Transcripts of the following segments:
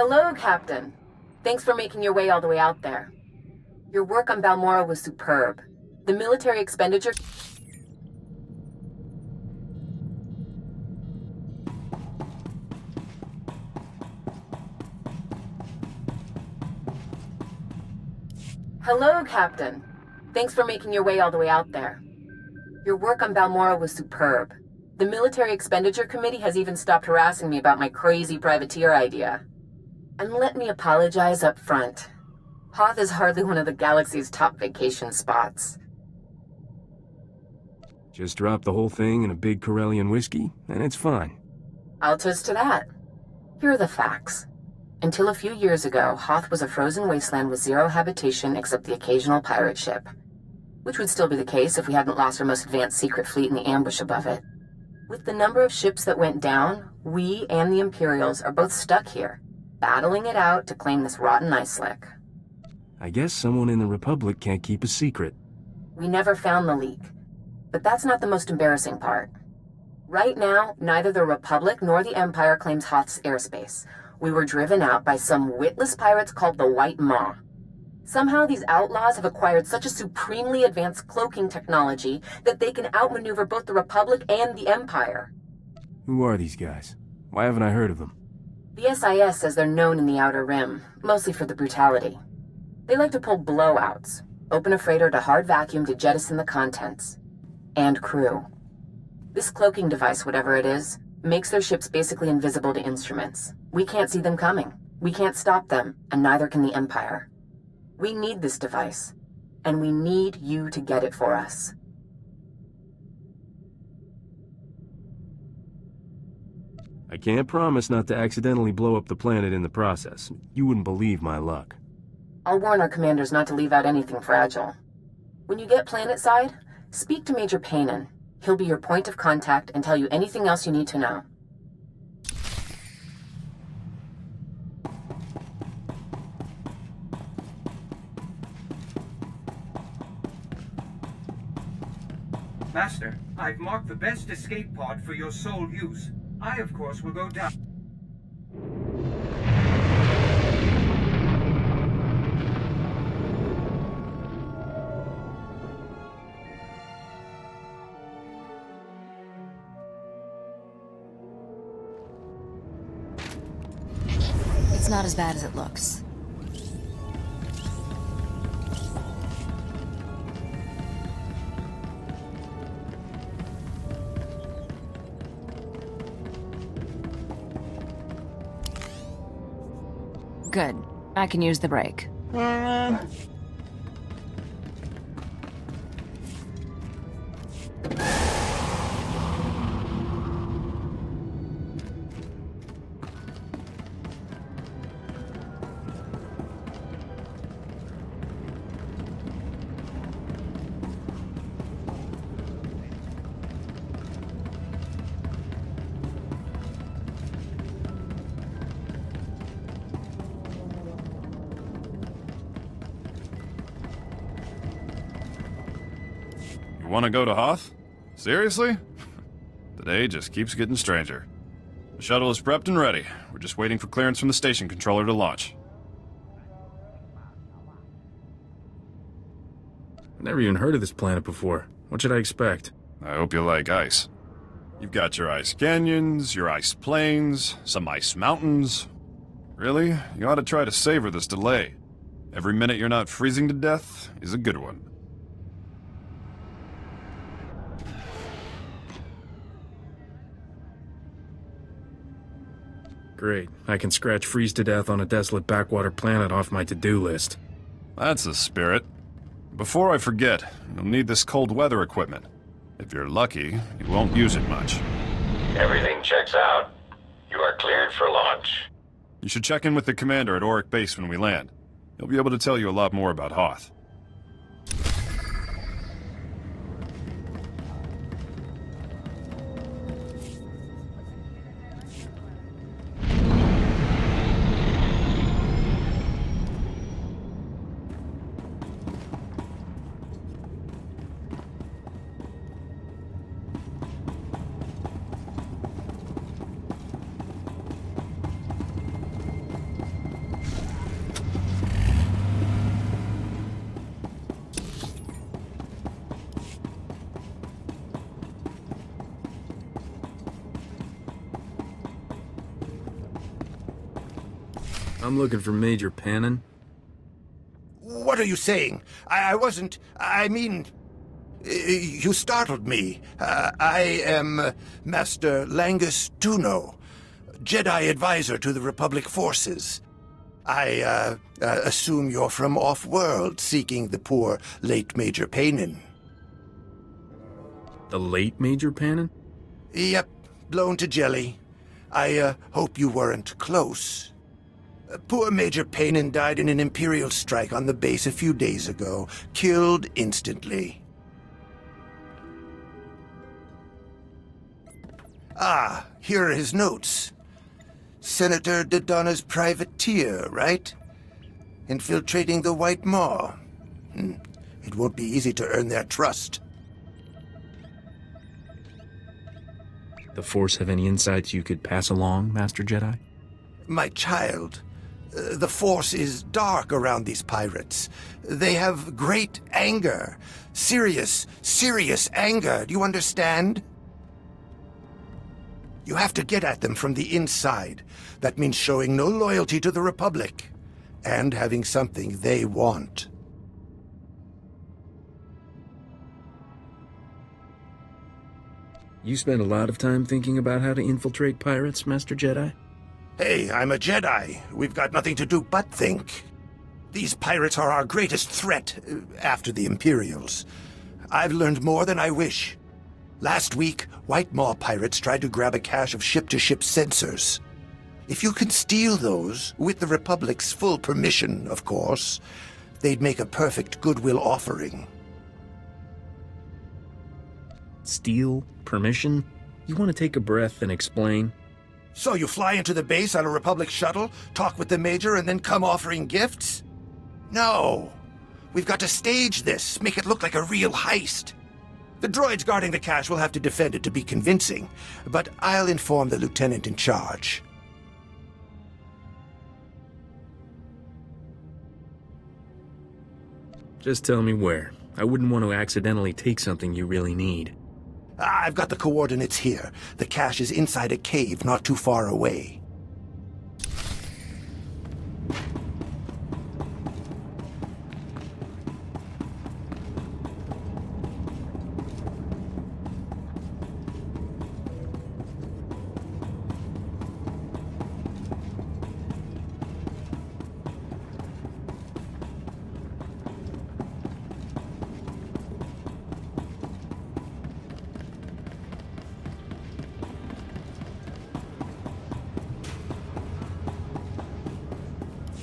Hello, Captain. Thanks for making your way all the way out there. Your work on Balmora was superb. The military expenditure... Hello, Captain. Thanks for making your way all the way out there. Your work on Balmora was superb. The Military Expenditure Committee has even stopped harassing me about my crazy privateer idea. And let me apologize up front. Hoth is hardly one of the galaxy's top vacation spots. Just drop the whole thing in a big Corellian whiskey, and it's fine. I'll toast to that. Here are the facts. Until a few years ago, Hoth was a frozen wasteland with zero habitation except the occasional pirate ship. Which would still be the case if we hadn't lost our most advanced secret fleet in the ambush above it. With the number of ships that went down, we and the Imperials are both stuck here, battling it out to claim this rotten ice slick. I guess someone in the Republic can't keep a secret. We never found the leak. But that's not the most embarrassing part. Right now, neither the Republic nor the Empire claims Hoth's airspace. We were driven out by some witless pirates called the White Maw. Somehow these outlaws have acquired such a supremely advanced cloaking technology that they can outmaneuver both the Republic and the Empire. Who are these guys? Why haven't I heard of them? The SIS says they're known in the Outer Rim, mostly for the brutality. They like to pull blowouts, open a freighter to hard vacuum to jettison the contents. And crew. This cloaking device, whatever it is, makes their ships basically invisible to instruments. We can't see them coming. We can't stop them, and neither can the Empire. We need this device, and we need you to get it for us. I can't promise not to accidentally blow up the planet in the process. You wouldn't believe my luck. I'll warn our commanders not to leave out anything fragile. When you get planetside, speak to Major Paynon. He'll be your point of contact and tell you anything else you need to know. Master, I've marked the best escape pod for your sole use. I, of course, will go down. It's not as bad as it looks. Good. I can use the brake. Want to go to Hoth? Seriously? The day just keeps getting stranger. The shuttle is prepped and ready. We're just waiting for clearance from the station controller to launch. I've never even heard of this planet before. What should I expect? I hope you like ice. You've got your ice canyons, your ice plains, some ice mountains. Really, you ought to try to savor this delay. Every minute you're not freezing to death is a good one. Great. I can scratch freeze to death on a desolate backwater planet off my to-do list. That's the spirit. Before I forget, you'll need this cold weather equipment. If you're lucky, you won't use it much. Everything checks out. You are cleared for launch. You should check in with the commander at Auric Base when we land. He'll be able to tell you a lot more about Hoth. I'm looking for Major Pannon. What are you saying? I wasn't... I mean... You startled me. I am Master Langus Tuno, Jedi advisor to the Republic forces. I assume you're from off-world, seeking the poor late Major Pannon. The late Major Pannon? Yep, blown to jelly. I hope you weren't close. Poor Major Pannon died in an Imperial strike on the base a few days ago, killed instantly. Ah, here are his notes. Senator Dodonna's privateer, right? Infiltrating the White Maw. It won't be easy to earn their trust. The Force have any insights you could pass along, Master Jedi? My child, the Force is dark around these pirates. They have great anger. Serious anger. Do you understand? You have to get at them from the inside. That means showing no loyalty to the Republic, and having something they want. You spend a lot of time thinking about how to infiltrate pirates, Master Jedi? Hey, I'm a Jedi. We've got nothing to do but think. These pirates are our greatest threat, after the Imperials. I've learned more than I wish. Last week, White Maw pirates tried to grab a cache of ship-to-ship sensors. If you can steal those, with the Republic's full permission, of course, they'd make a perfect goodwill offering. Steal? Permission? You want to take a breath and explain? So you fly into the base on a Republic shuttle, talk with the Major, and then come offering gifts? No. We've got to stage this, make it look like a real heist. The droids guarding the cache will have to defend it to be convincing, but I'll inform the lieutenant in charge. Just tell me where. I wouldn't want to accidentally take something you really need. I've got the coordinates here. The cache is inside a cave not too far away.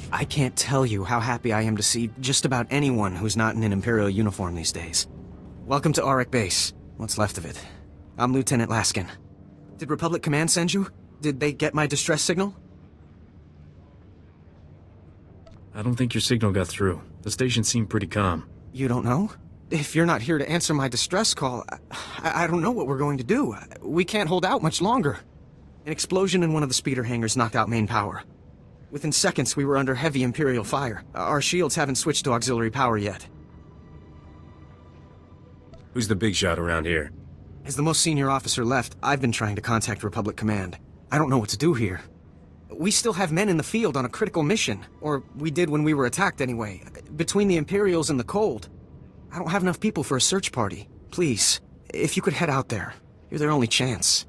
I can't tell you how happy I am to see just about anyone who's not in an Imperial uniform these days. Welcome to Auric Base. What's left of it. I'm Lieutenant Laskin. Did Republic Command send you? Did they get my distress signal? I don't think your signal got through. The station seemed pretty calm. You don't know? If you're not here to answer my distress call, I don't know what we're going to do. We can't hold out much longer. An explosion in one of the speeder hangars knocked out main power. Within seconds, we were under heavy Imperial fire. Our shields haven't switched to auxiliary power yet. Who's the big shot around here? As the most senior officer left, I've been trying to contact Republic Command. I don't know what to do here. We still have men in the field on a critical mission. Or we did when we were attacked anyway. Between the Imperials and the cold. I don't have enough people for a search party. Please, if you could head out there. You're their only chance.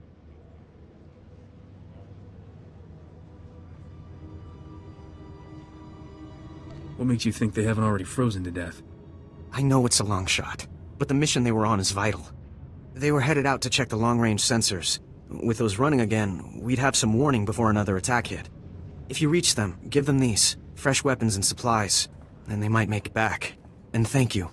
What makes you think they haven't already frozen to death? I know it's a long shot, but the mission they were on is vital. They were headed out to check the long-range sensors. With those running again, we'd have some warning before another attack hit. If you reach them, give them these. Fresh weapons and supplies. Then they might make it back. And thank you.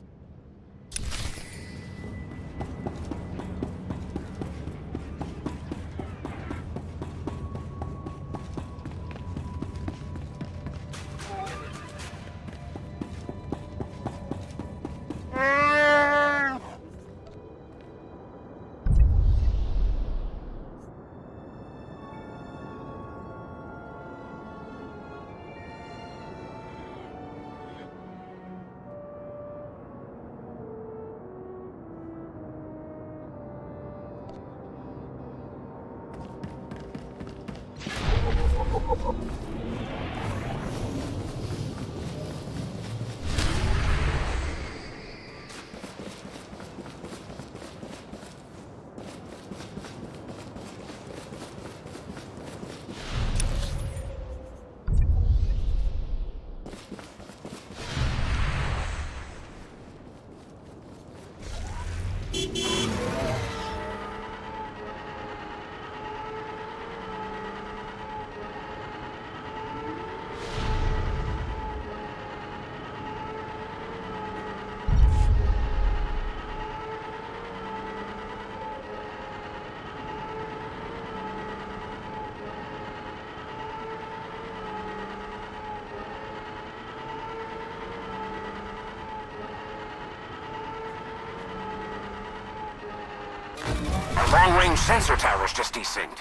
Our long-range sensor tower's just desynced.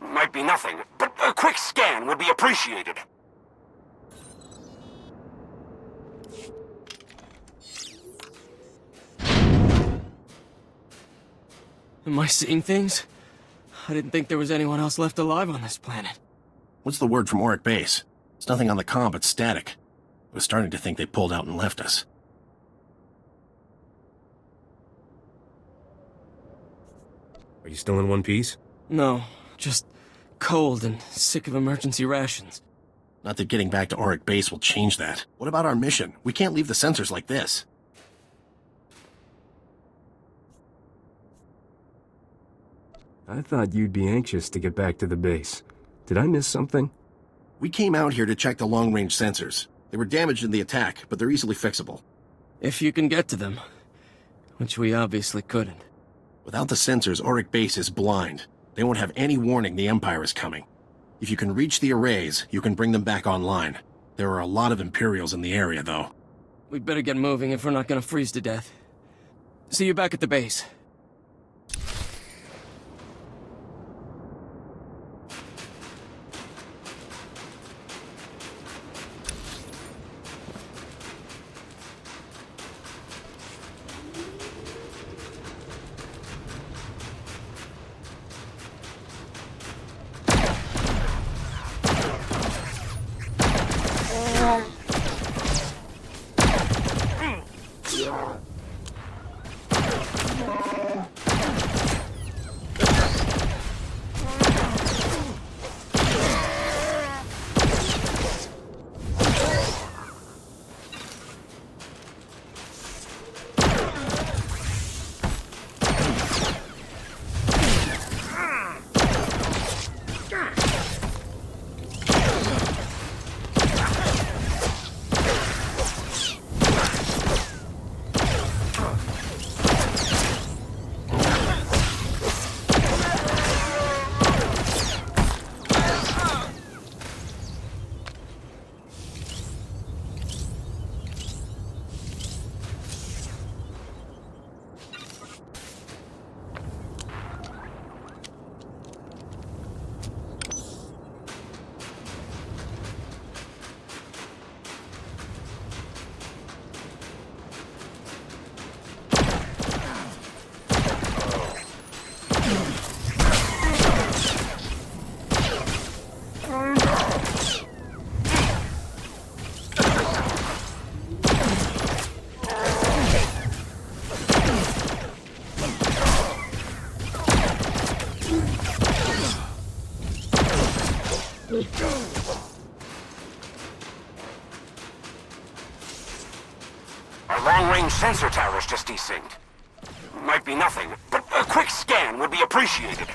Might be nothing, but a quick scan would be appreciated. Am I seeing things? I didn't think there was anyone else left alive on this planet. What's the word from Auric Base? There's nothing on the comm but static. I was starting to think they pulled out and left us. Are you still in one piece? No, just cold and sick of emergency rations. Not that getting back to Auric Base will change that. What about our mission? We can't leave the sensors like this. I thought you'd be anxious to get back to the base. Did I miss something? We came out here to check the long-range sensors. They were damaged in the attack, but they're easily fixable. If you can get to them. Which we obviously couldn't. Without the sensors, Auric Base is blind. They won't have any warning the Empire is coming. If you can reach the arrays, you can bring them back online. There are a lot of Imperials in the area, though. We'd better get moving if we're not gonna freeze to death. See you back at the base. Our long-range sensor tower's just desynced. Might be nothing, but a quick scan would be appreciated.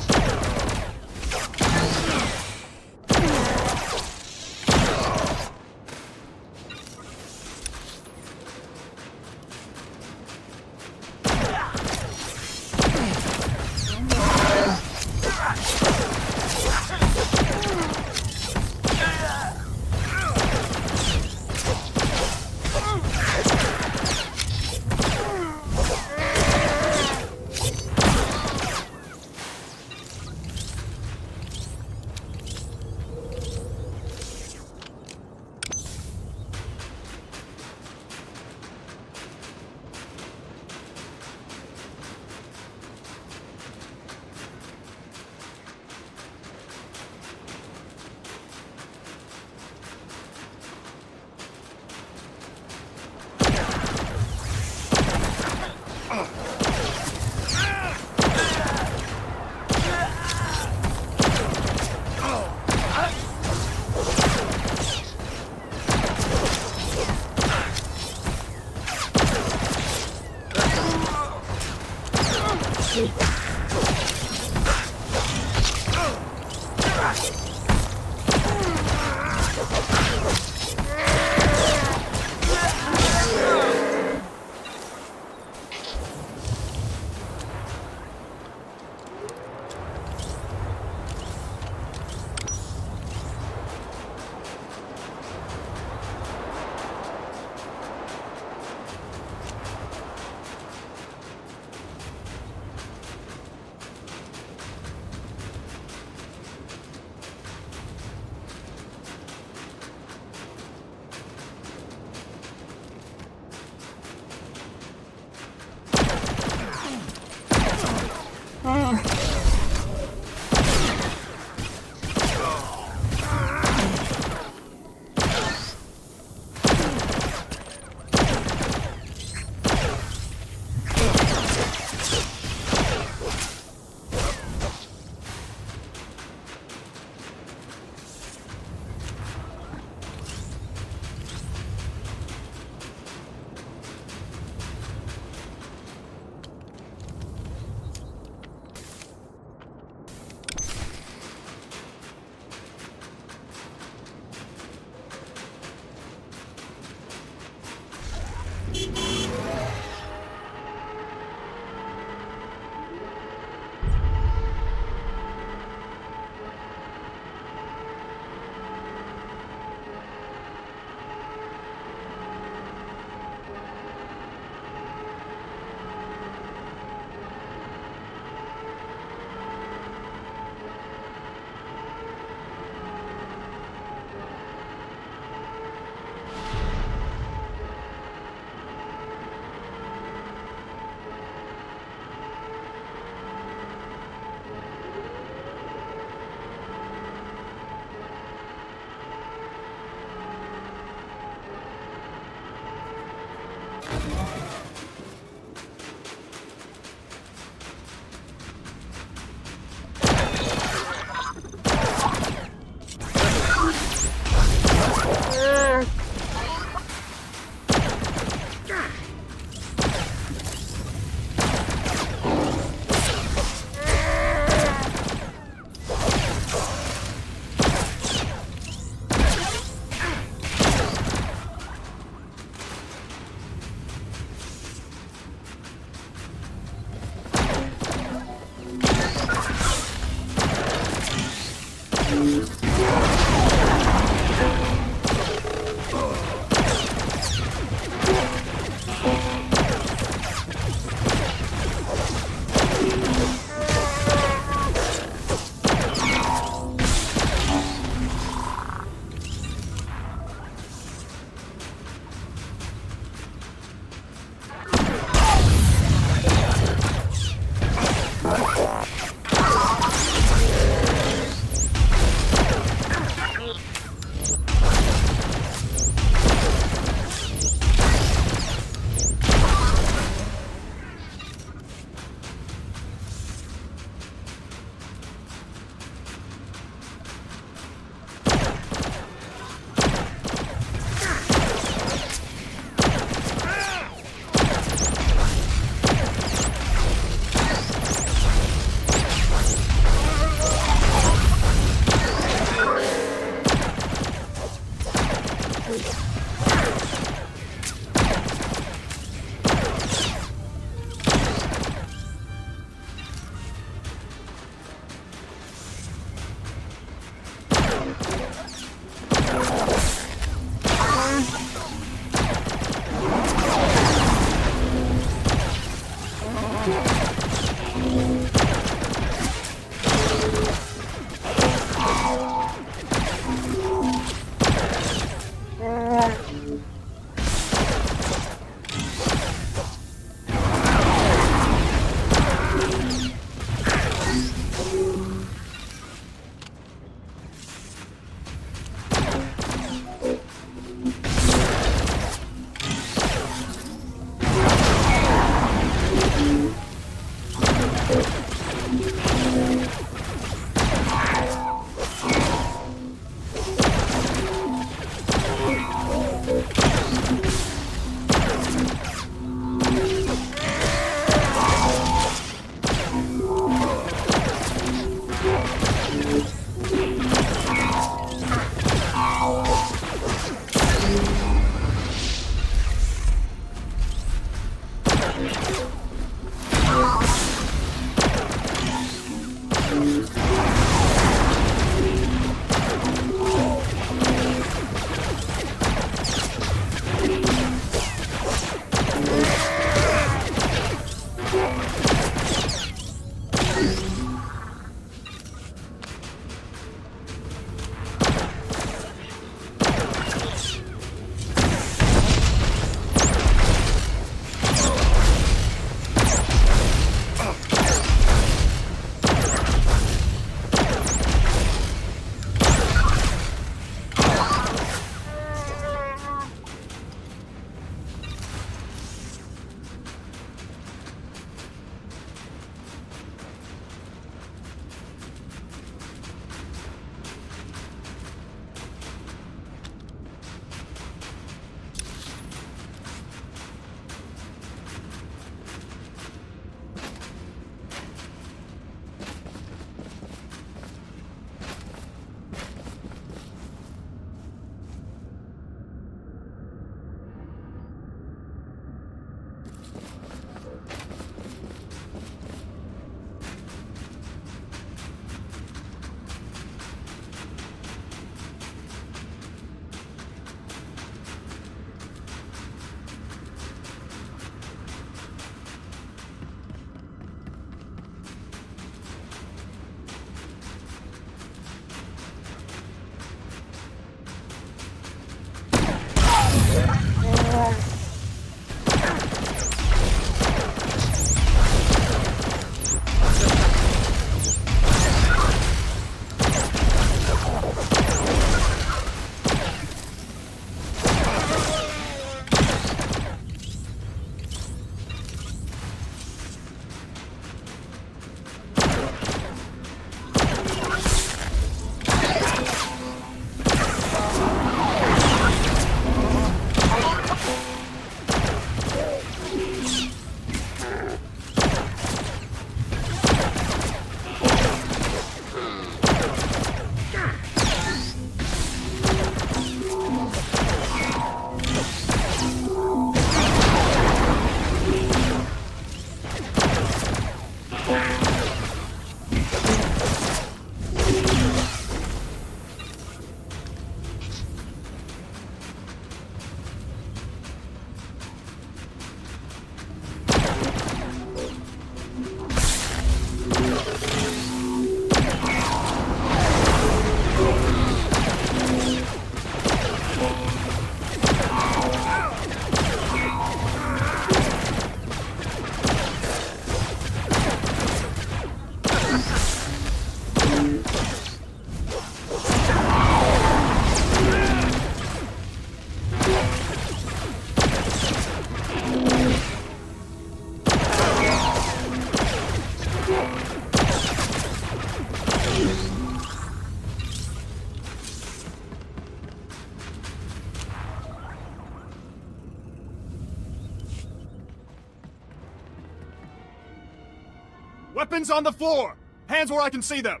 Weapons on the floor! Hands where I can see them!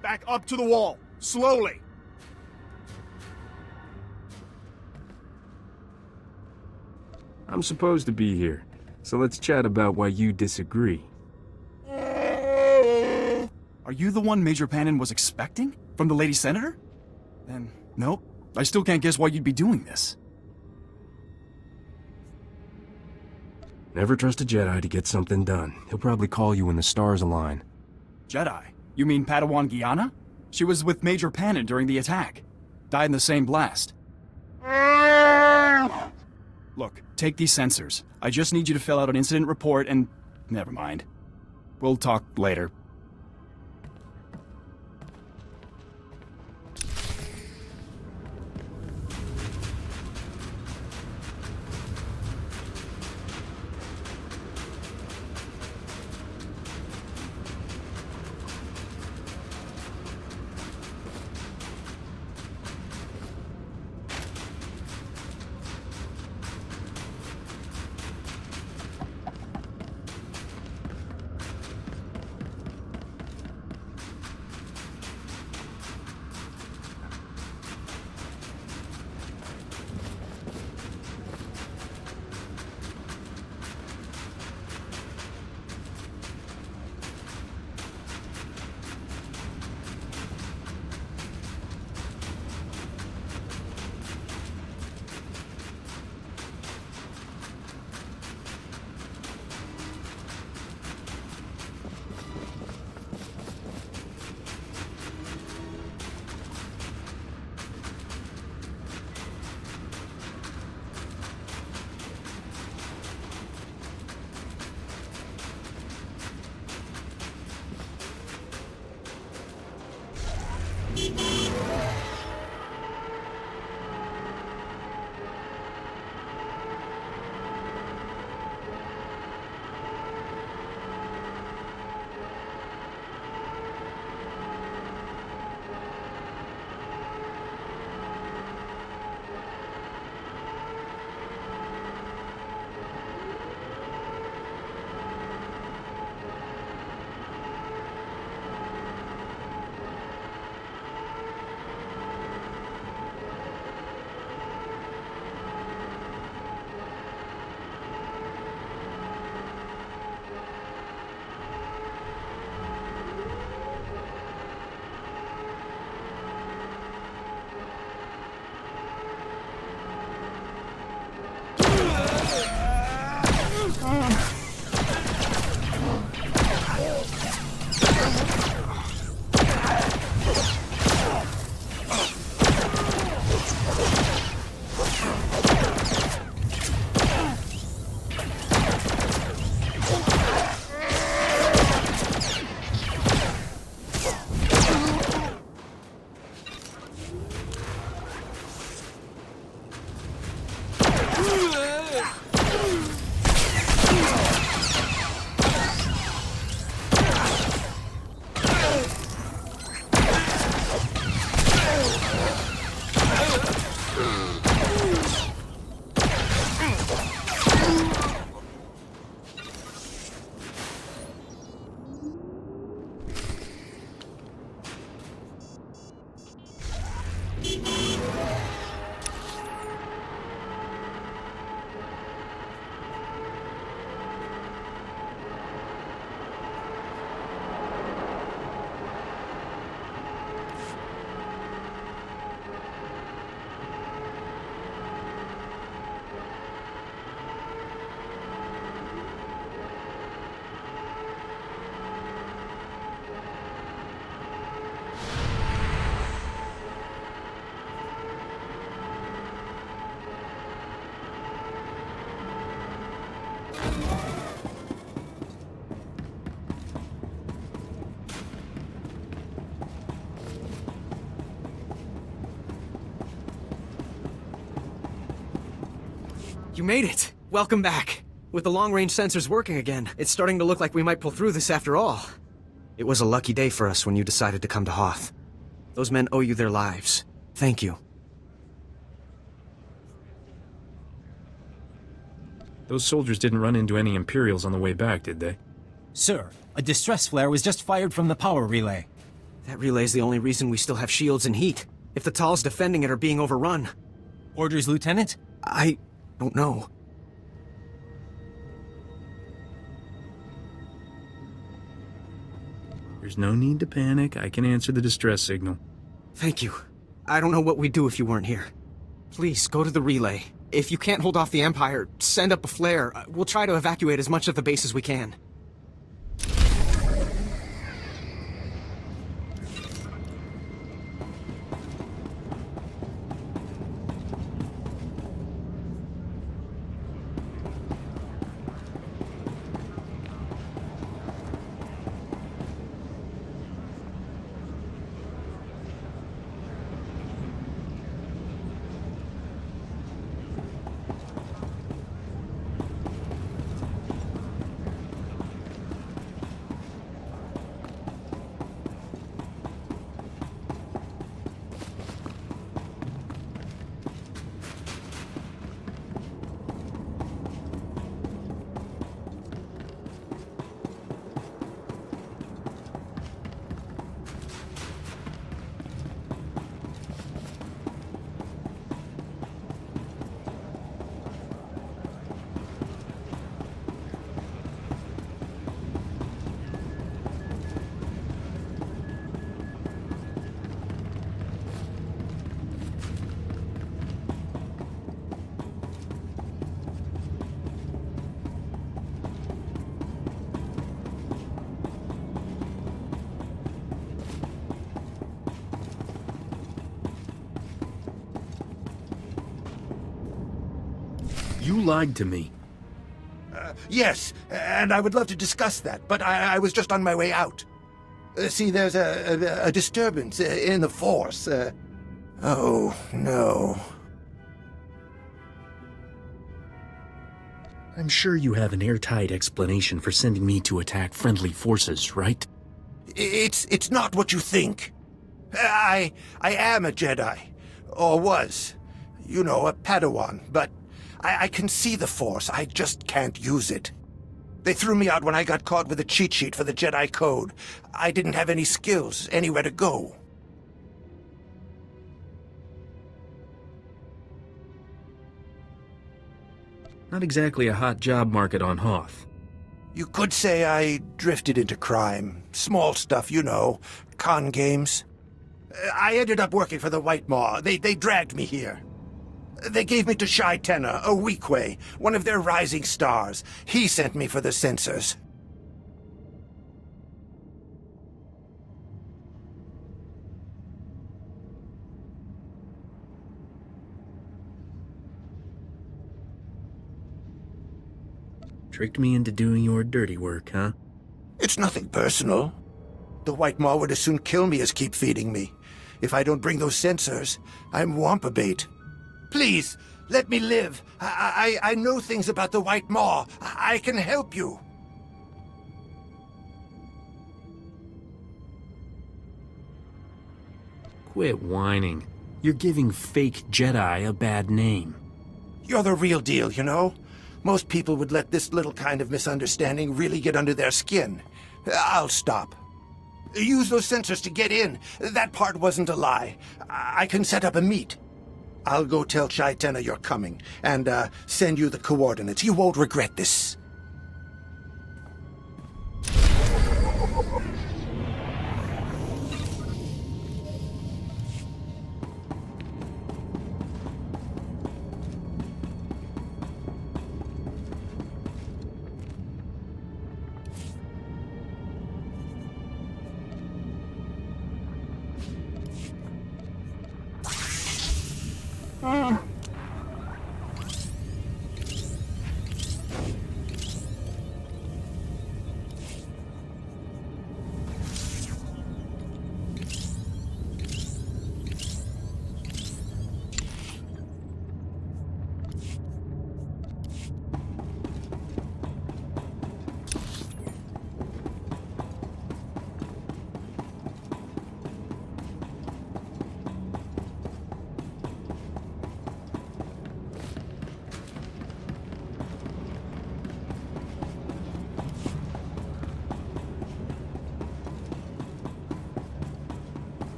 Back up to the wall, slowly! I'm supposed to be here, so let's chat about why you disagree. Are you the one Major Pannon was expecting? From the Lady Senator? Then, nope. I still can't guess why you'd be doing this. Never trust a Jedi to get something done. He'll probably call you when the stars align. Jedi? You mean Padawan Guyana? She was with Major Pannon during the attack. Died in the same blast. Look, take these sensors. I just need you to fill out an incident report and... never mind. We'll talk later. You made it! Welcome back. With the long-range sensors working again, it's starting to look like we might pull through this after all. It was a lucky day for us when you decided to come to Hoth. Those men owe you their lives. Thank you. Those soldiers didn't run into any Imperials on the way back, did they? Sir, a distress flare was just fired from the power relay. That relay's the only reason we still have shields and heat. If the Tals defending it are being overrun. Orders, Lieutenant? I don't know. There's no need to panic. I can answer the distress signal. Thank you. I don't know what we'd do if you weren't here. Please, go to the relay. If you can't hold off the Empire, send up a flare. We'll try to evacuate as much of the base as we can. You lied to me. Yes, and I would love to discuss that, but I was just on my way out. See, there's a disturbance in the Force. Oh, no. I'm sure you have an airtight explanation for sending me to attack friendly forces, right? It's not what you think. I am a Jedi. Or was. You know, a Padawan, but I can see the Force. I just can't use it. They threw me out when I got caught with a cheat sheet for the Jedi Code. I didn't have any skills, anywhere to go. Not exactly a hot job market on Hoth. You could say I drifted into crime. Small stuff, you know. Con games. I ended up working for the White Maw. They dragged me here. They gave me to Shai Tenna, a Weequay, one of their rising stars. He sent me for the sensors. Tricked me into doing your dirty work, huh? It's nothing personal. The White Maw would as soon kill me as keep feeding me. If I don't bring those sensors, I'm Wampa bait. Please, let me live. I know things about the White Maw. I can help you. Quit whining. You're giving fake Jedi a bad name. You're the real deal, you know? Most people would let this little kind of misunderstanding really get under their skin. I'll stop. Use those sensors to get in. That part wasn't a lie. I can set up a meet. I'll go tell Shai Tenna you're coming, and send you the coordinates. You won't regret this.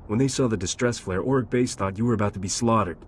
When they saw the distress flare, Auric Base thought you were about to be slaughtered.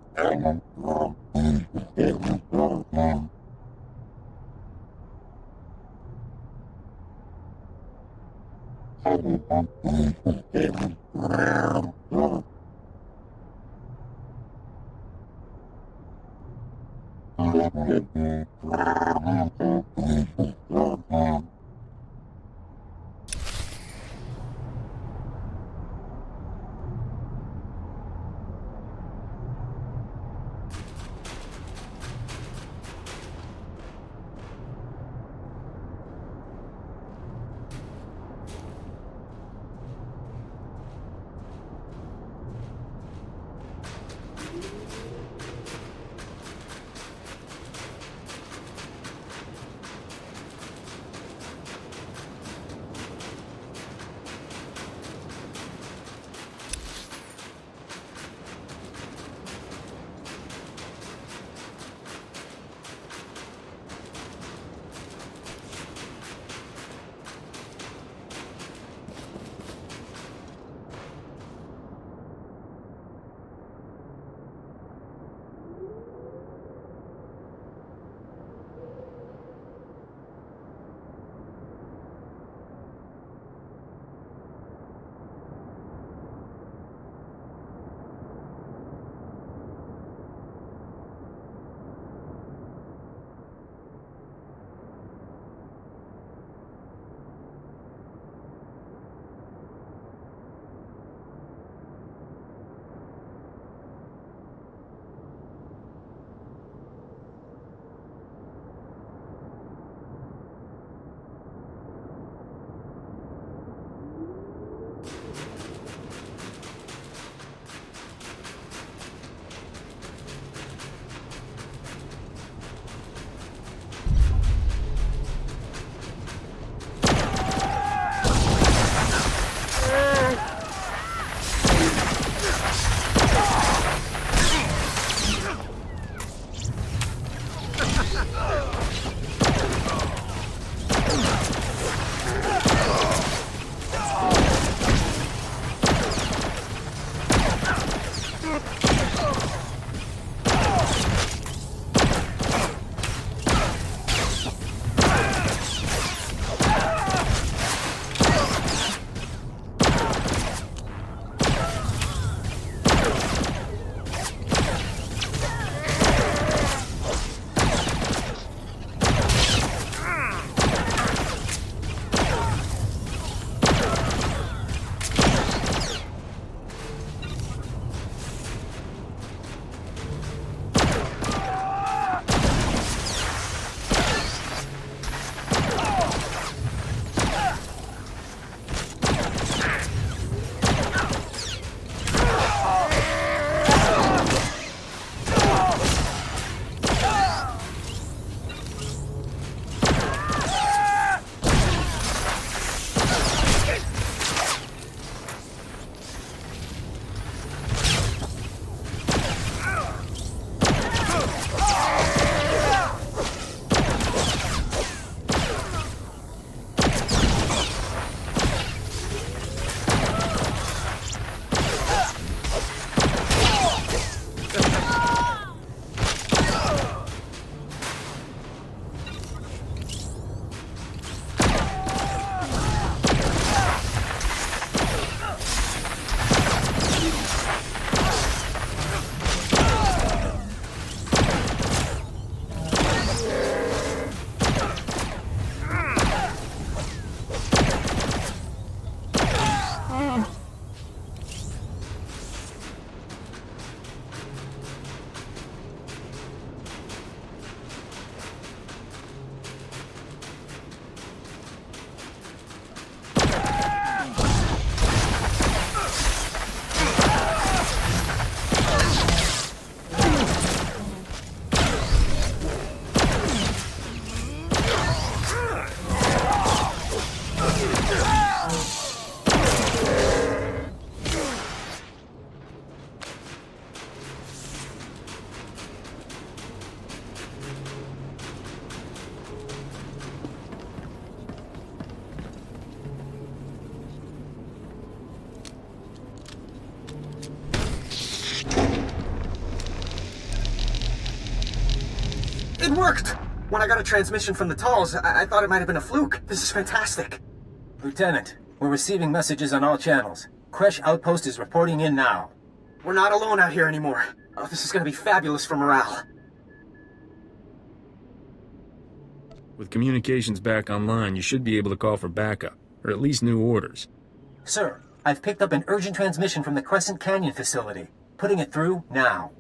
It worked! When I got a transmission from the Talls, I thought it might have been a fluke. This is fantastic. Lieutenant, we're receiving messages on all channels. Kresh Outpost is reporting in now. We're not alone out here anymore. Oh, this is gonna be fabulous for morale. With communications back online, you should be able to call for backup, or at least new orders. Sir, I've picked up an urgent transmission from the Crescent Canyon facility. Putting it through now.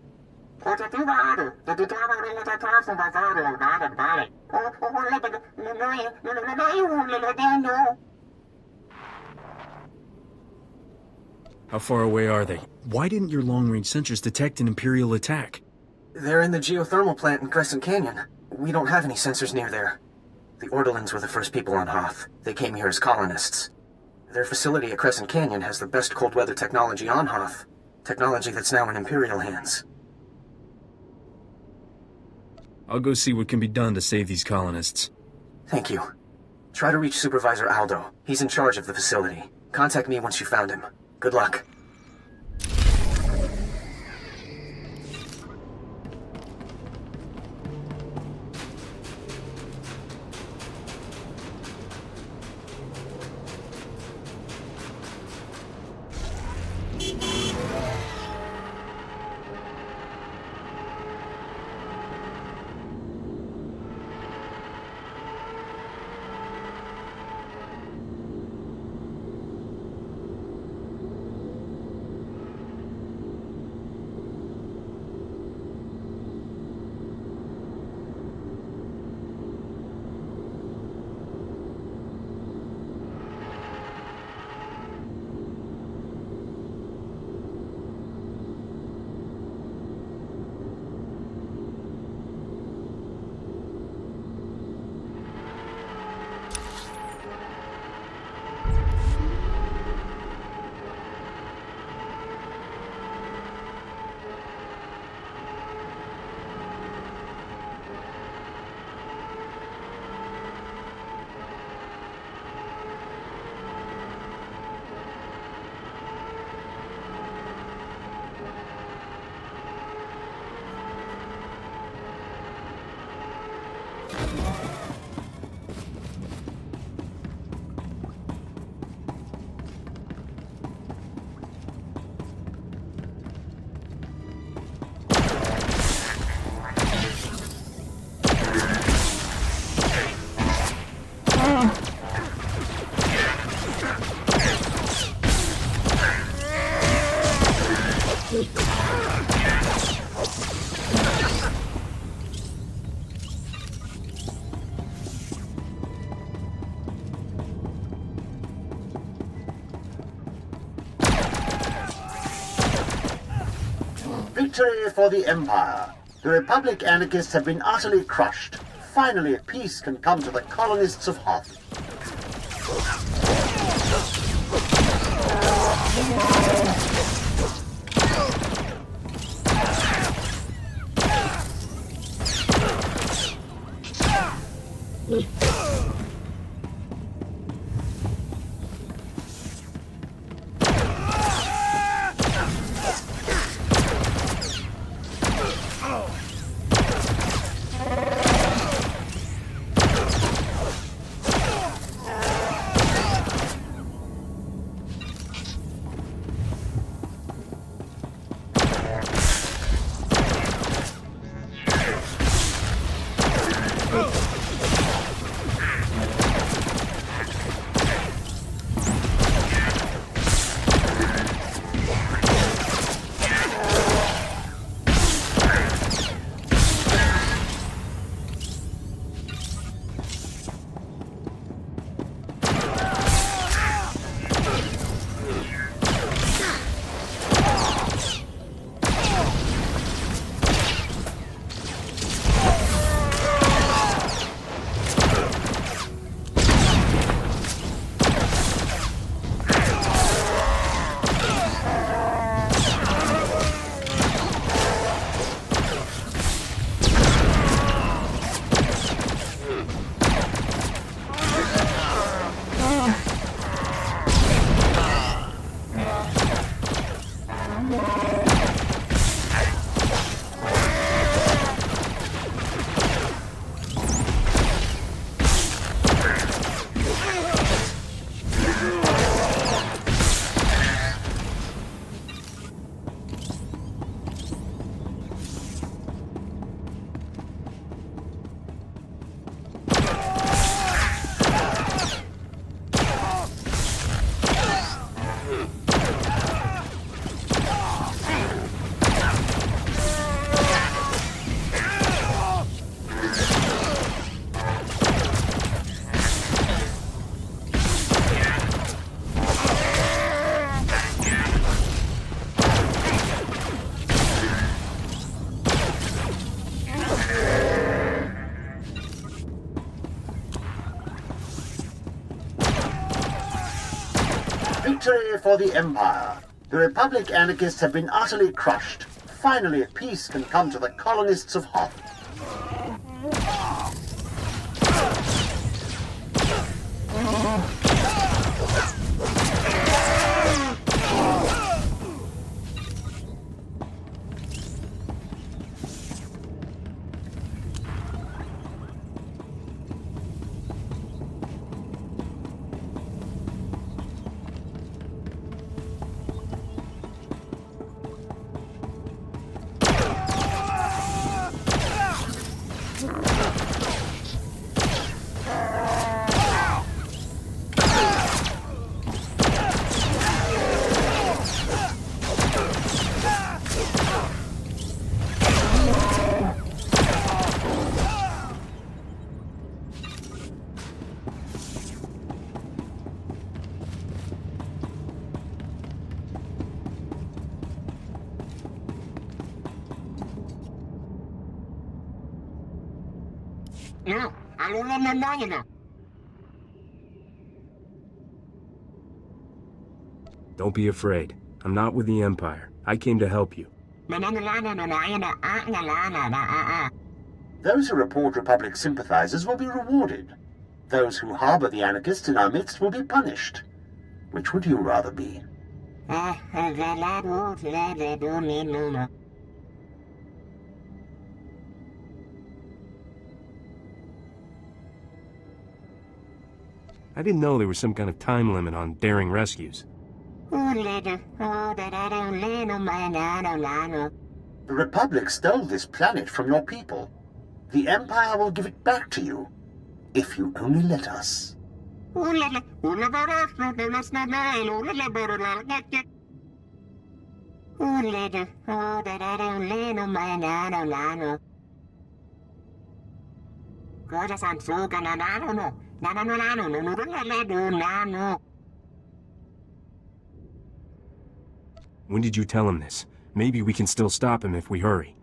How far away are they? Why didn't your long-range sensors detect an Imperial attack? They're in the geothermal plant in Crescent Canyon. We don't have any sensors near there. The Ordelans were the first people on Hoth. They came here as colonists. Their facility at Crescent Canyon has the best cold weather technology on Hoth. Technology that's now in Imperial hands. I'll go see what can be done to save these colonists. Thank you. Try to reach Supervisor Aldo. He's in charge of the facility. Contact me once you found him. Good luck. Victory for the Empire. The Republic anarchists have been utterly crushed. Finally, peace can come to the colonists of Hoth. for the Empire. The Republic anarchists have been utterly crushed. Finally, peace can come to the colonists of Hoth. Don't be afraid. I'm not with the Empire. I came to help you. Those who report Republic sympathizers will be rewarded. Those who harbor the anarchists in our midst will be punished. Which would you rather be? I didn't know there was some kind of time limit on daring rescues. The Republic stole this planet from your people. The Empire will give it back to you, if you only let us. When did you tell him this? Maybe we can still stop him if we hurry.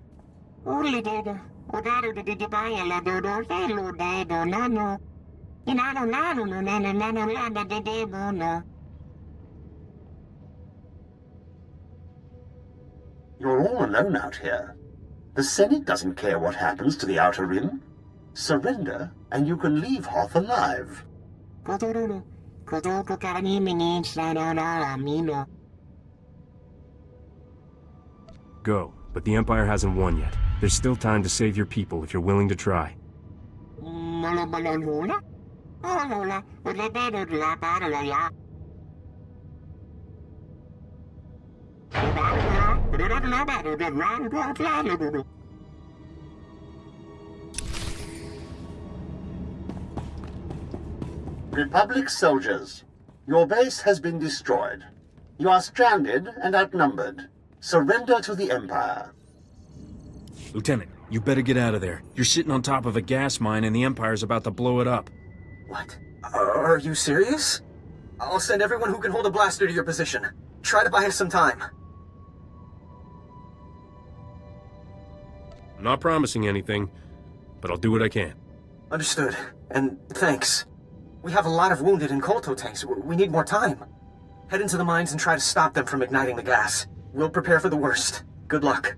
You're all alone out here. The Senate doesn't care what happens to the Outer Rim. Surrender, and you can leave Hoth alive. Go, but the Empire hasn't won yet. There's still time to save your people if you're willing to try. Republic soldiers, your base has been destroyed. You are stranded and outnumbered. Surrender to the Empire. Lieutenant, you better get out of there. You're sitting on top of a gas mine and the Empire's about to blow it up. What? Are you serious? I'll send everyone who can hold a blaster to your position. Try to buy us some time. I'm not promising anything, but I'll do what I can. Understood. And thanks. We have a lot of wounded in Kolto tanks. We need more time. Head into the mines and try to stop them from igniting the gas. We'll prepare for the worst. Good luck.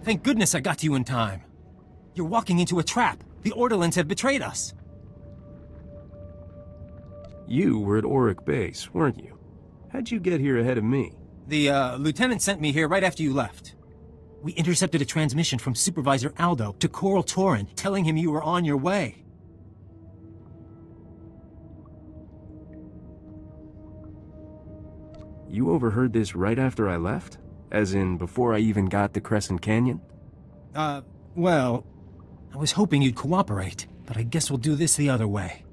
Thank goodness I got to you in time. You're walking into a trap. The Orderlands have betrayed us. You were at Auric Base, weren't you? How'd you get here ahead of me? The, lieutenant sent me here right after you left. We intercepted a transmission from Supervisor Aldo to Coral Torin, telling him you were on your way. You overheard this right after I left? As in, before I even got to Crescent Canyon? Well, I was hoping you'd cooperate, but I guess we'll do this the other way.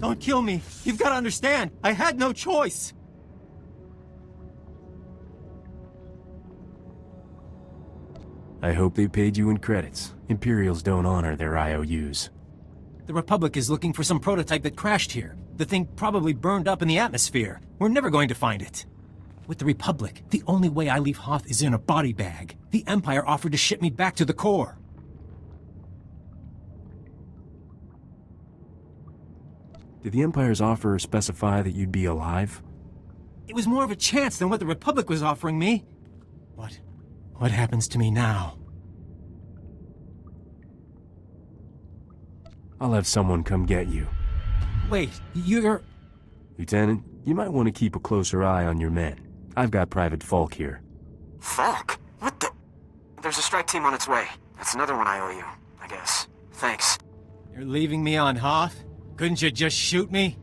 Don't kill me. You've got to understand. I had no choice. I hope they paid you in credits. Imperials don't honor their IOUs. The Republic is looking for some prototype that crashed here. The thing probably burned up in the atmosphere. We're never going to find it. With the Republic, the only way I leave Hoth is in a body bag. The Empire offered to ship me back to the core. Did the Empire's offer specify that you'd be alive? It was more of a chance than what the Republic was offering me. What happens to me now? I'll have someone come get you. Wait, you're... Lieutenant, you might want to keep a closer eye on your men. I've got Private Falk here. Falk? What the... There's a strike team on its way. That's another one I owe you, I guess. Thanks. You're leaving me on Hoth? Couldn't you just shoot me?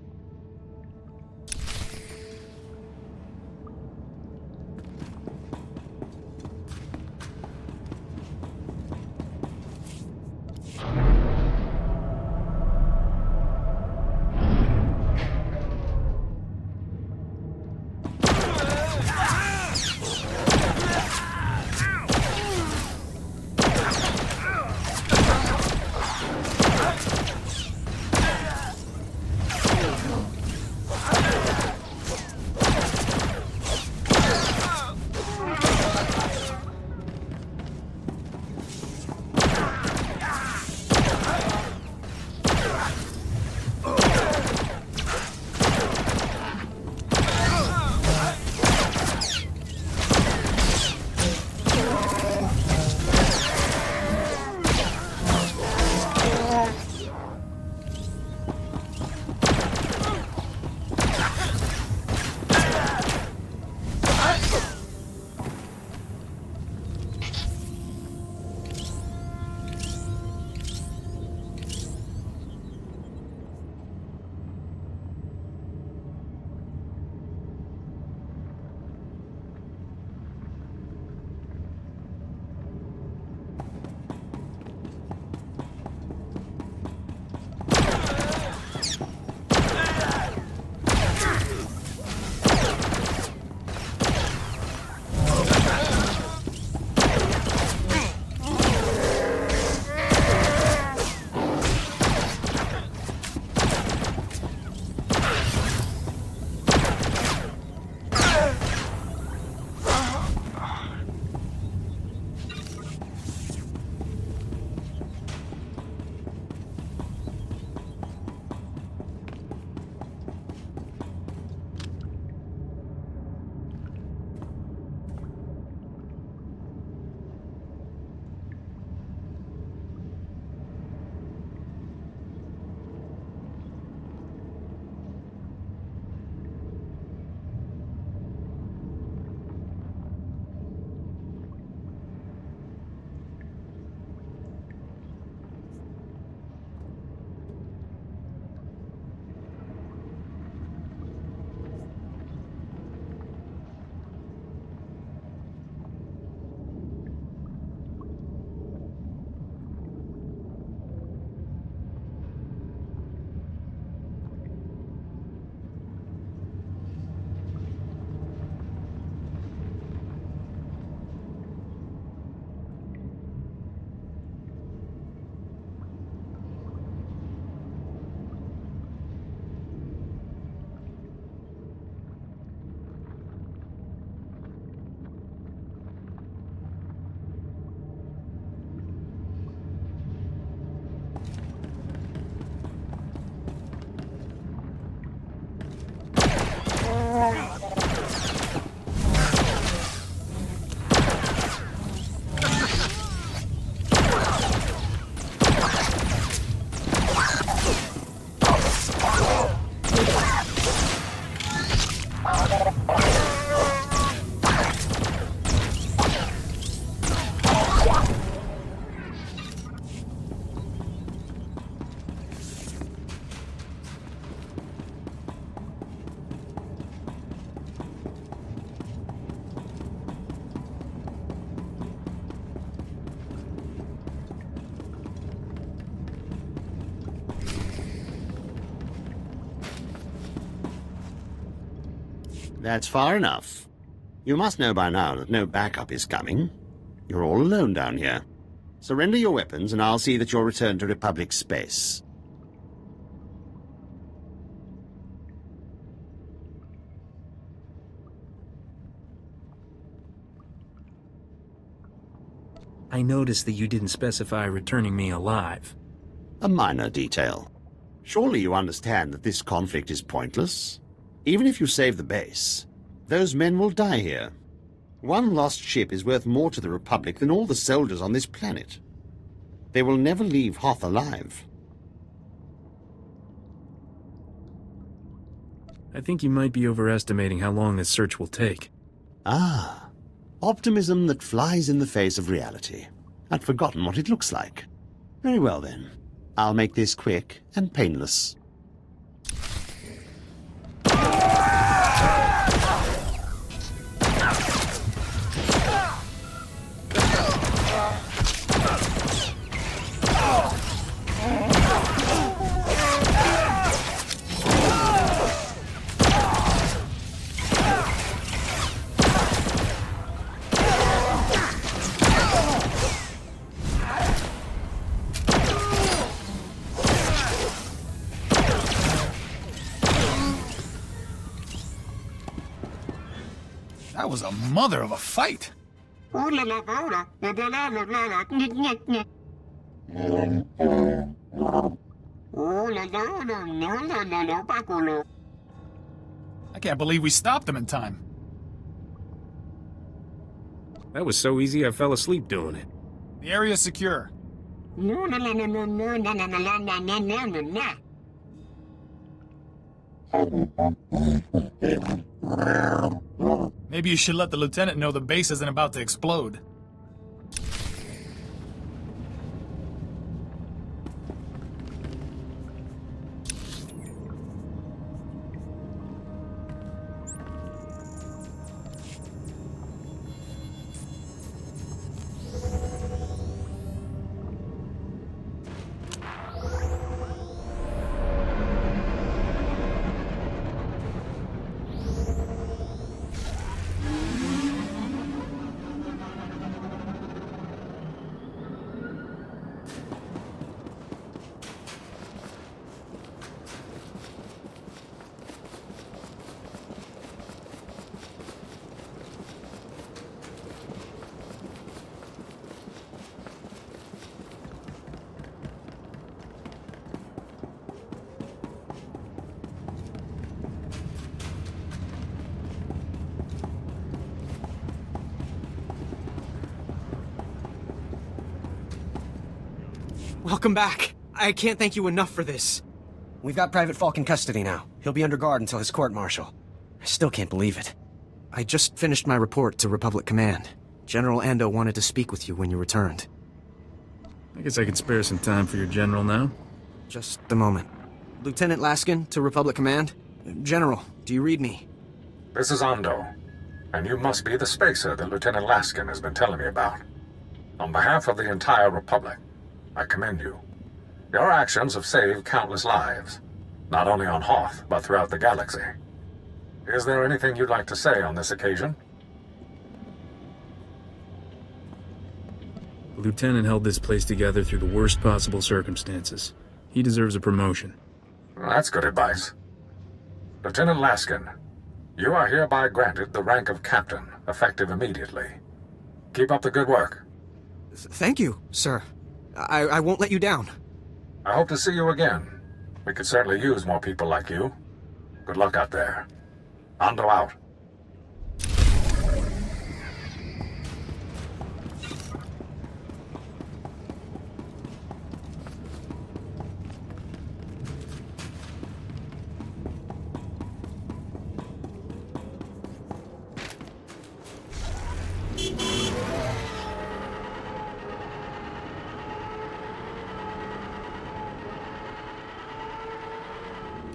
That's far enough. You must know by now that no backup is coming. You're all alone down here. Surrender your weapons and I'll see that you're returned to Republic space. I noticed that you didn't specify returning me alive. A minor detail. Surely you understand that this conflict is pointless? Even if you save the base, those men will die here. One lost ship is worth more to the Republic than all the soldiers on this planet. They will never leave Hoth alive. I think you might be overestimating how long this search will take. Ah, optimism that flies in the face of reality. I'd forgotten what it looks like. Very well then. I'll make this quick and painless. That was a mother of a fight. I can't believe we stopped them in time. That was so easy I fell asleep doing it. The area's secure. Maybe you should let the lieutenant know the base isn't about to explode. Welcome back. I can't thank you enough for this. We've got Private Falk in custody now. He'll be under guard until his court-martial. I still can't believe it. I just finished my report to Republic Command. General Ando wanted to speak with you when you returned. I guess I could spare some time for your general now. Just a moment. Lieutenant Laskin to Republic Command? General, do you read me? This is Ando, and you must be the spacer that Lieutenant Laskin has been telling me about. On behalf of the entire Republic, I commend you. Your actions have saved countless lives, not only on Hoth, but throughout the galaxy. Is there anything you'd like to say on this occasion? The lieutenant held this place together through the worst possible circumstances. He deserves a promotion. That's good advice. Lieutenant Laskin, you are hereby granted the rank of captain, effective immediately. Keep up the good work. Thank you, sir. I won't let you down. I hope to see you again. We could certainly use more people like you. Good luck out there. Ando out.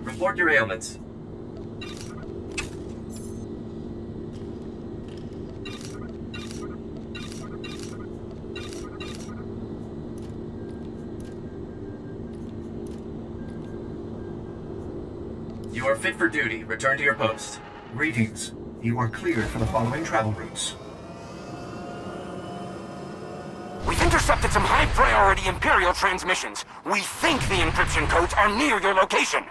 Report your ailments. You are fit for duty. Return to your post. Greetings. You are cleared for the following travel routes. We've intercepted some high-priority Imperial transmissions. We think the encryption codes are near your location.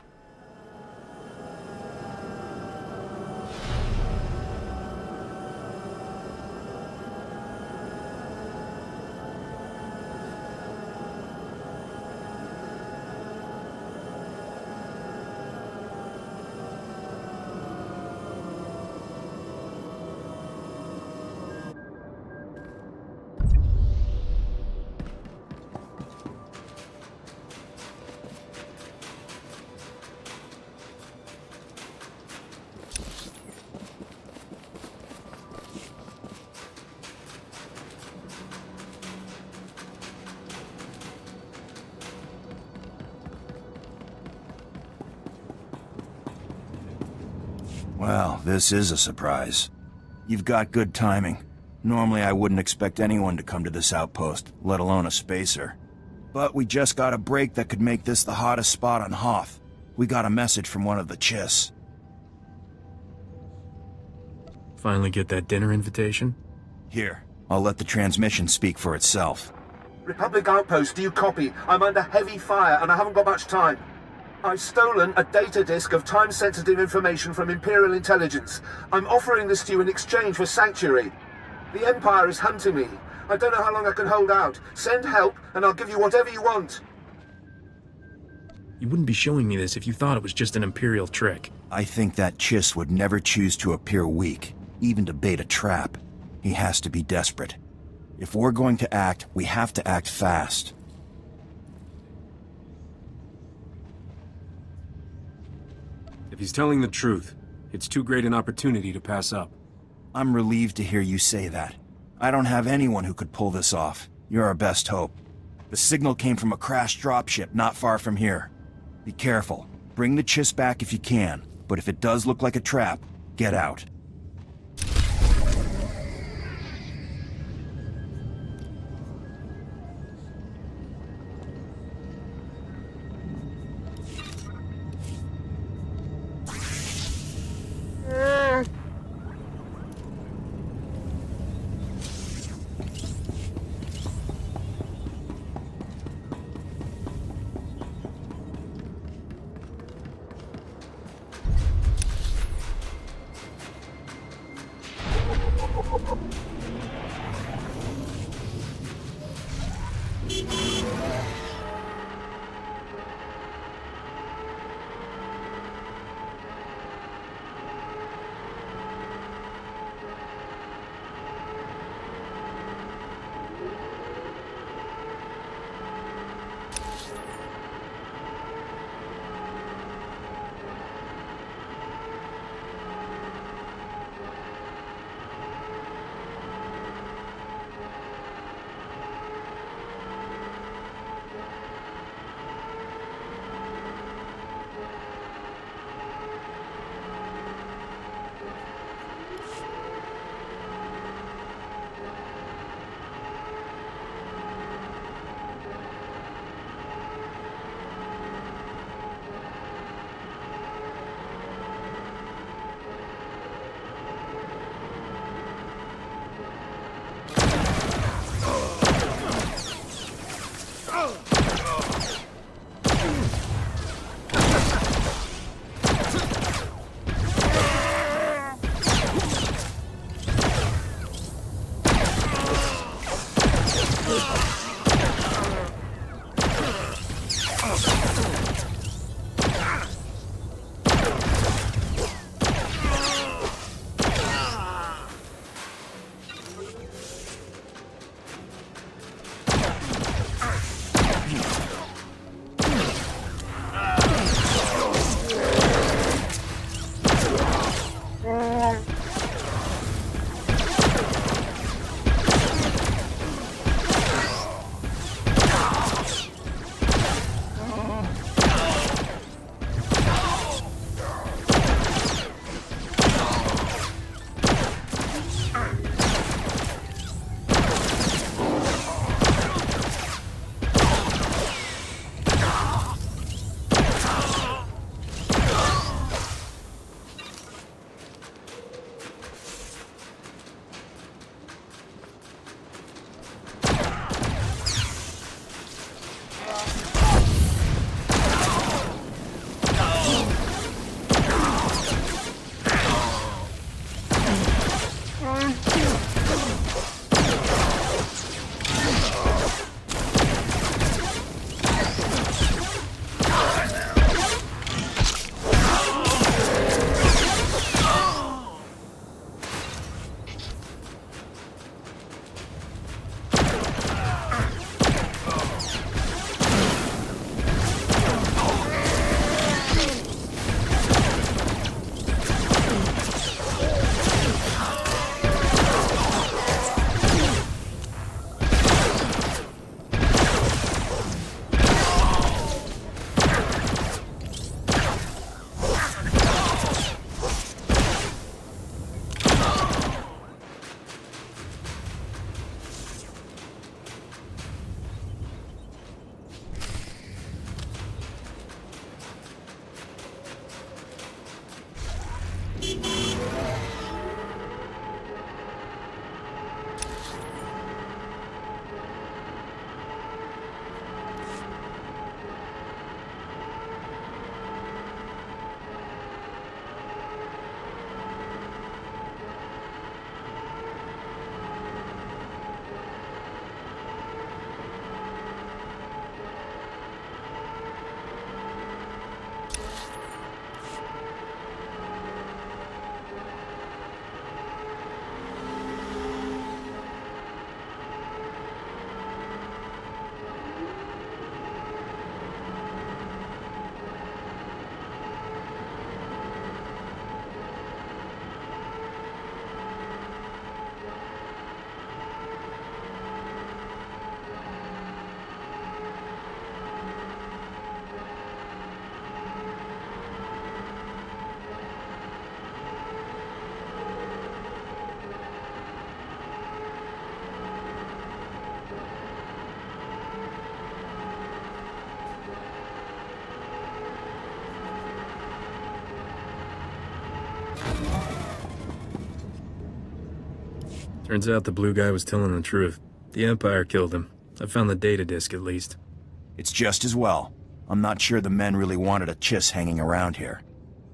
Well, this is a surprise. You've got good timing. Normally I wouldn't expect anyone to come to this outpost, let alone a spacer. But we just got a break that could make this the hottest spot on Hoth. We got a message from one of the Chiss. Finally get that dinner invitation? Here, I'll let the transmission speak for itself. Republic Outpost, do you copy? I'm under heavy fire and I haven't got much time. I've stolen a data disk of time-sensitive information from Imperial intelligence. I'm offering this to you in exchange for sanctuary. The Empire is hunting me. I don't know how long I can hold out. Send help and I'll give you whatever you want. You wouldn't be showing me this if you thought it was just an Imperial trick. I think that Chiss would never choose to appear weak, even to bait a trap. He has to be desperate. If we're going to act, we have to act fast. If he's telling the truth, it's too great an opportunity to pass up. I'm relieved to hear you say that. I don't have anyone who could pull this off. You're our best hope. The signal came from a crashed dropship not far from here. Be careful. Bring the Chiss back if you can, but if it does look like a trap, get out. Turns out the blue guy was telling the truth. The Empire killed him. I found the data disk, at least. It's just as well. I'm not sure the men really wanted a chiss hanging around here.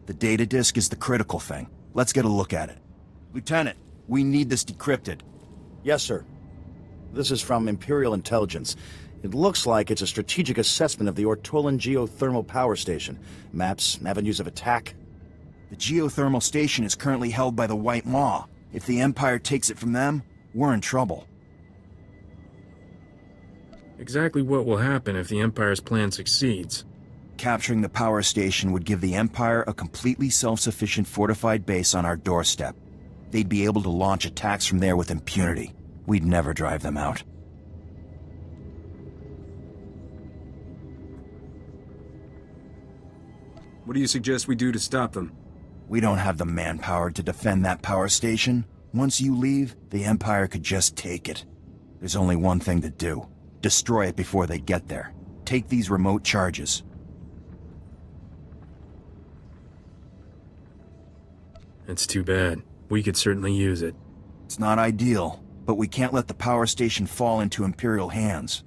The data disk is the critical thing. Let's get a look at it. Lieutenant, we need this decrypted. Yes, sir. This is from Imperial Intelligence. It looks like it's a strategic assessment of the Ortolan geothermal power station. Maps, avenues of attack. The geothermal station is currently held by the White Maw. If the Empire takes it from them, we're in trouble. Exactly what will happen if the Empire's plan succeeds? Capturing the power station would give the Empire a completely self-sufficient fortified base on our doorstep. They'd be able to launch attacks from there with impunity. We'd never drive them out. What do you suggest we do to stop them? We don't have the manpower to defend that power station. Once you leave, the Empire could just take it. There's only one thing to do. Destroy it before they get there. Take these remote charges. It's too bad. We could certainly use it. It's not ideal, but we can't let the power station fall into Imperial hands.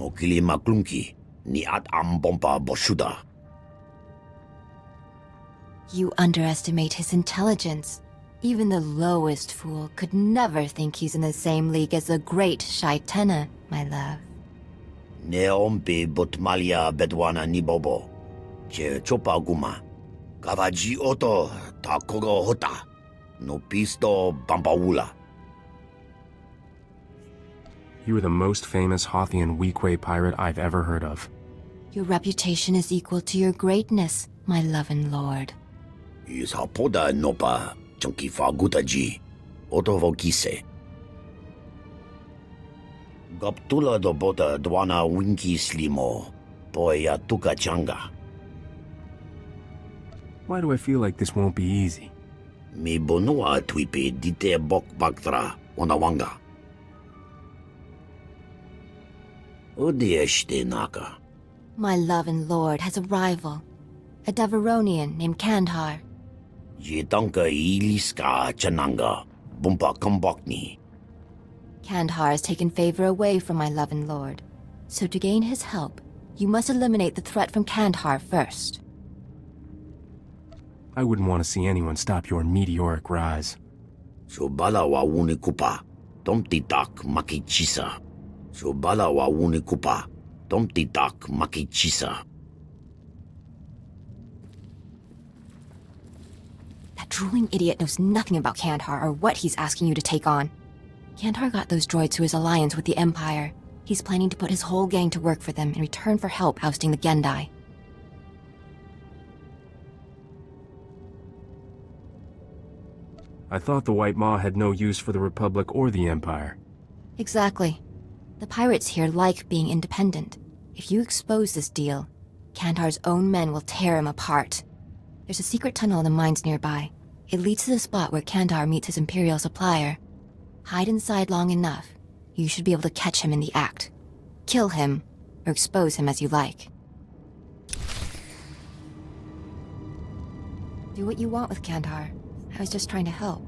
Mokili maklunki, ni at am bompa boshuda. You underestimate his intelligence. Even the lowest fool could never think he's in the same league as the great Shaitena, my love. Neompe botmalia bedwana nibobo. Che chopa guma. Kavaji oto ta kogo hota. No pisto bampaula. You are the most famous Hothian Weequay pirate I've ever heard of. Your reputation is equal to your greatness, my loving lord. Is hapoda nopa chunki fagutaji. Otovokise. Gaptula do bota dwana winki slimo. Poya tuka changa. Why do I feel like this won't be easy? Mi bonua twipe dite bok baktra onawanga. Odieshte naka. My loving lord has a rival, a Deveronian named Kandhar. Jitanka iliska chananga. Bumpa kambokni. Kandhar has taken favor away from my loving lord. So to gain his help, you must eliminate the threat from Kandhar first. I wouldn't want to see anyone stop your meteoric rise. Subala wa unikupa. Tomtitak makichisa. Subala wa unikupa. Tomtitak makichisa. That drooling idiot knows nothing about Kandhar or what he's asking you to take on. Kandhar got those droids through his alliance with the Empire. He's planning to put his whole gang to work for them in return for help ousting the Gendai. I thought the White Maw had no use for the Republic or the Empire. Exactly. The pirates here like being independent. If you expose this deal, Kandhar's own men will tear him apart. There's a secret tunnel in the mines nearby. It leads to the spot where Kandhar meets his Imperial supplier. Hide inside long enough. You should be able to catch him in the act. Kill him, or expose him as you like. Do what you want with Kandhar. I was just trying to help.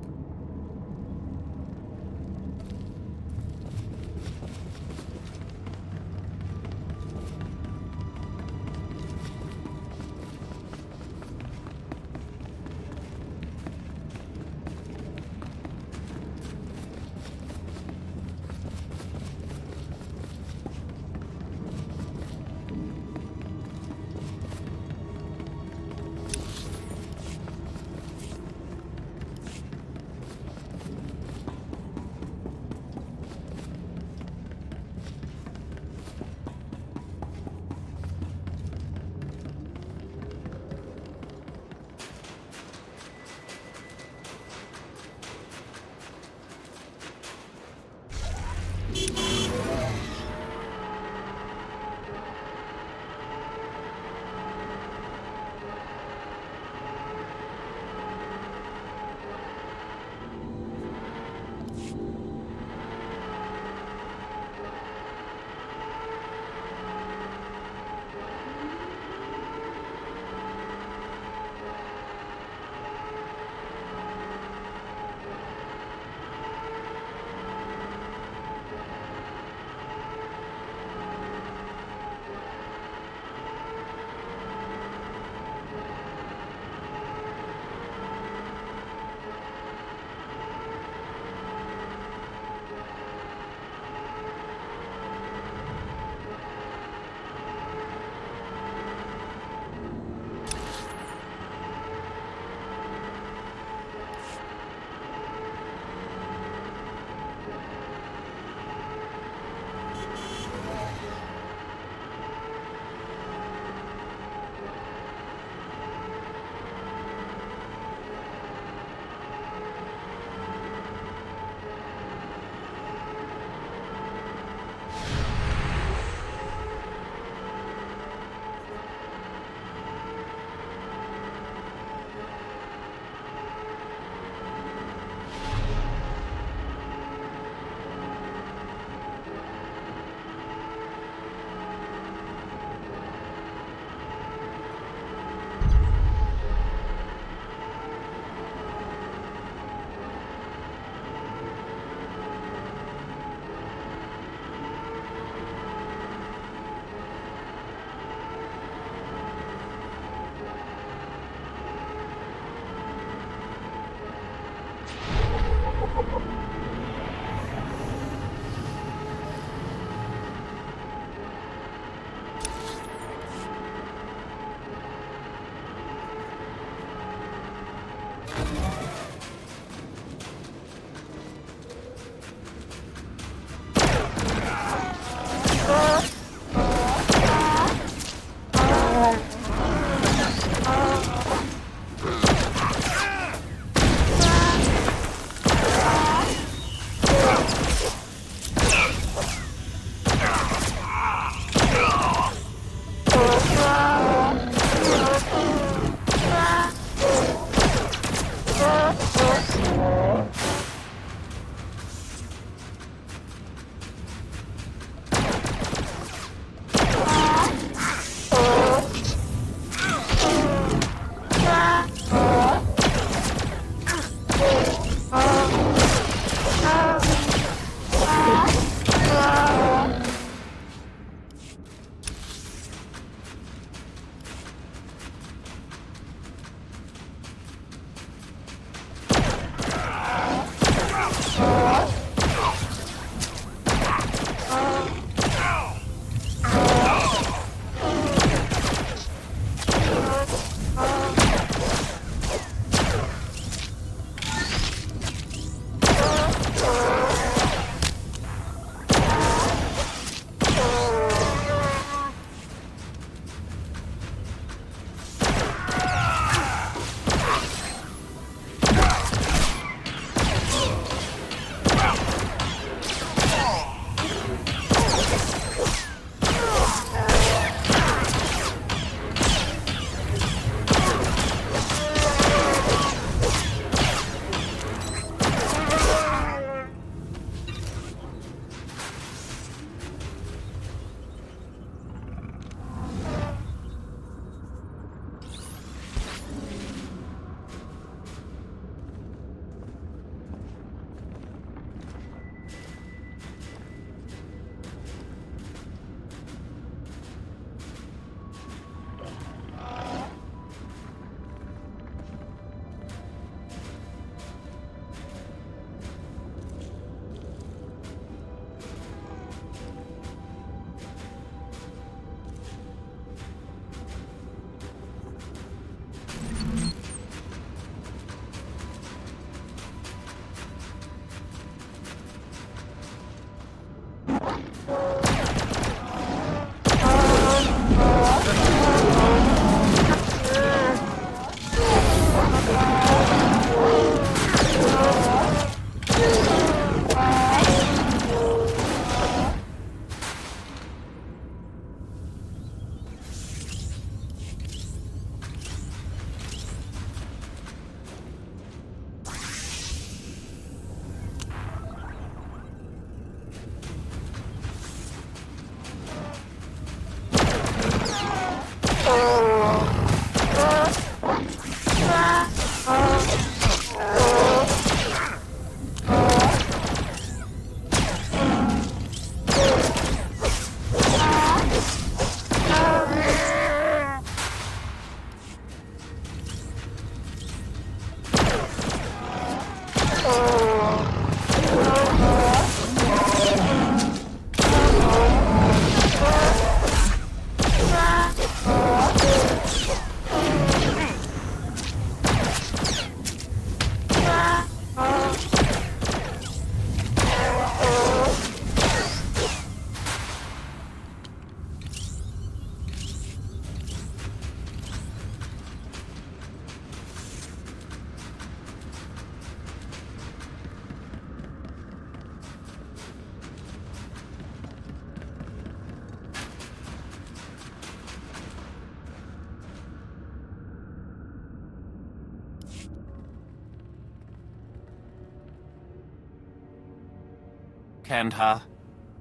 Kandha,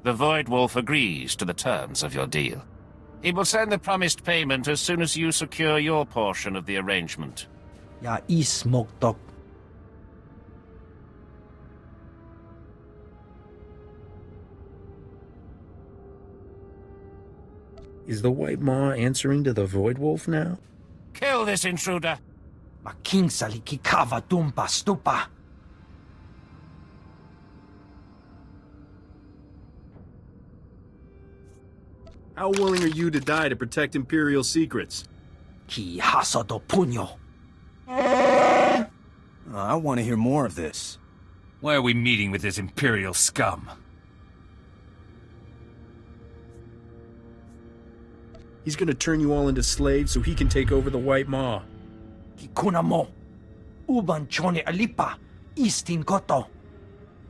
the Void Wolf agrees to the terms of your deal. He will send the promised payment as soon as you secure your portion of the arrangement. Ja, I smoked up. Is the White Maw answering to the Void Wolf now? Kill this intruder! Ma king sali kikava tumpa stupa. How willing are you to die to protect Imperial secrets? Ki hasado puño. I want to hear more of this. Why are we meeting with this Imperial scum? He's gonna turn you all into slaves so he can take over the White Maw. Ki kuna mo. Uban chone alipa. Istin koto.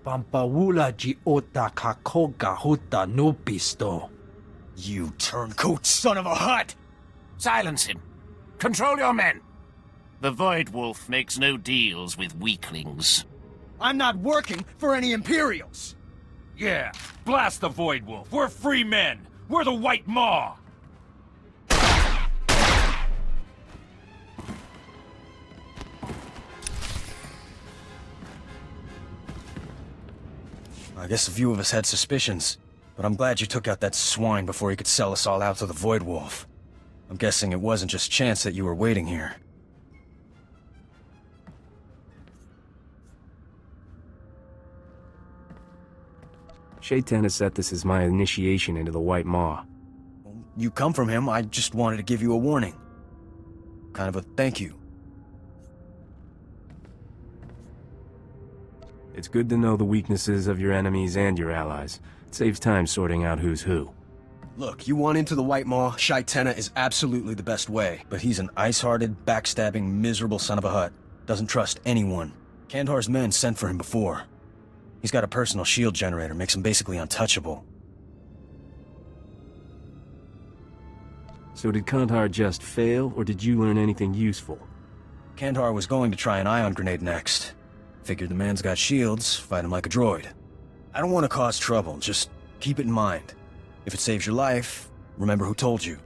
Pampawula ji ota kakoga huta nupisto. You turncoat son of a hut! Silence him. Control your men. The Void Wolf makes no deals with weaklings. I'm not working for any Imperials! Yeah, blast the Void Wolf. We're free men. We're the White Maw. I guess a few of us had suspicions, but I'm glad you took out that swine before he could sell us all out to the Void Wolf. I'm guessing it wasn't just chance that you were waiting here. Shaitan has set this as my initiation into the White Maw. You come from him, I just wanted to give you a warning. Kind of a thank you. It's good to know the weaknesses of your enemies and your allies. It saves time sorting out who's who. Look, you want into the White Maw, Shaitena is absolutely the best way. But he's an ice-hearted, backstabbing, miserable son of a hut. Doesn't trust anyone. Kandar's men sent for him before. He's got a personal shield generator, makes him basically untouchable. So did Kandar just fail, or did you learn anything useful? Kandar was going to try an ion grenade next. Figured the man's got shields, fight him like a droid. I don't want to cause trouble, just keep it in mind. If it saves your life, remember who told you.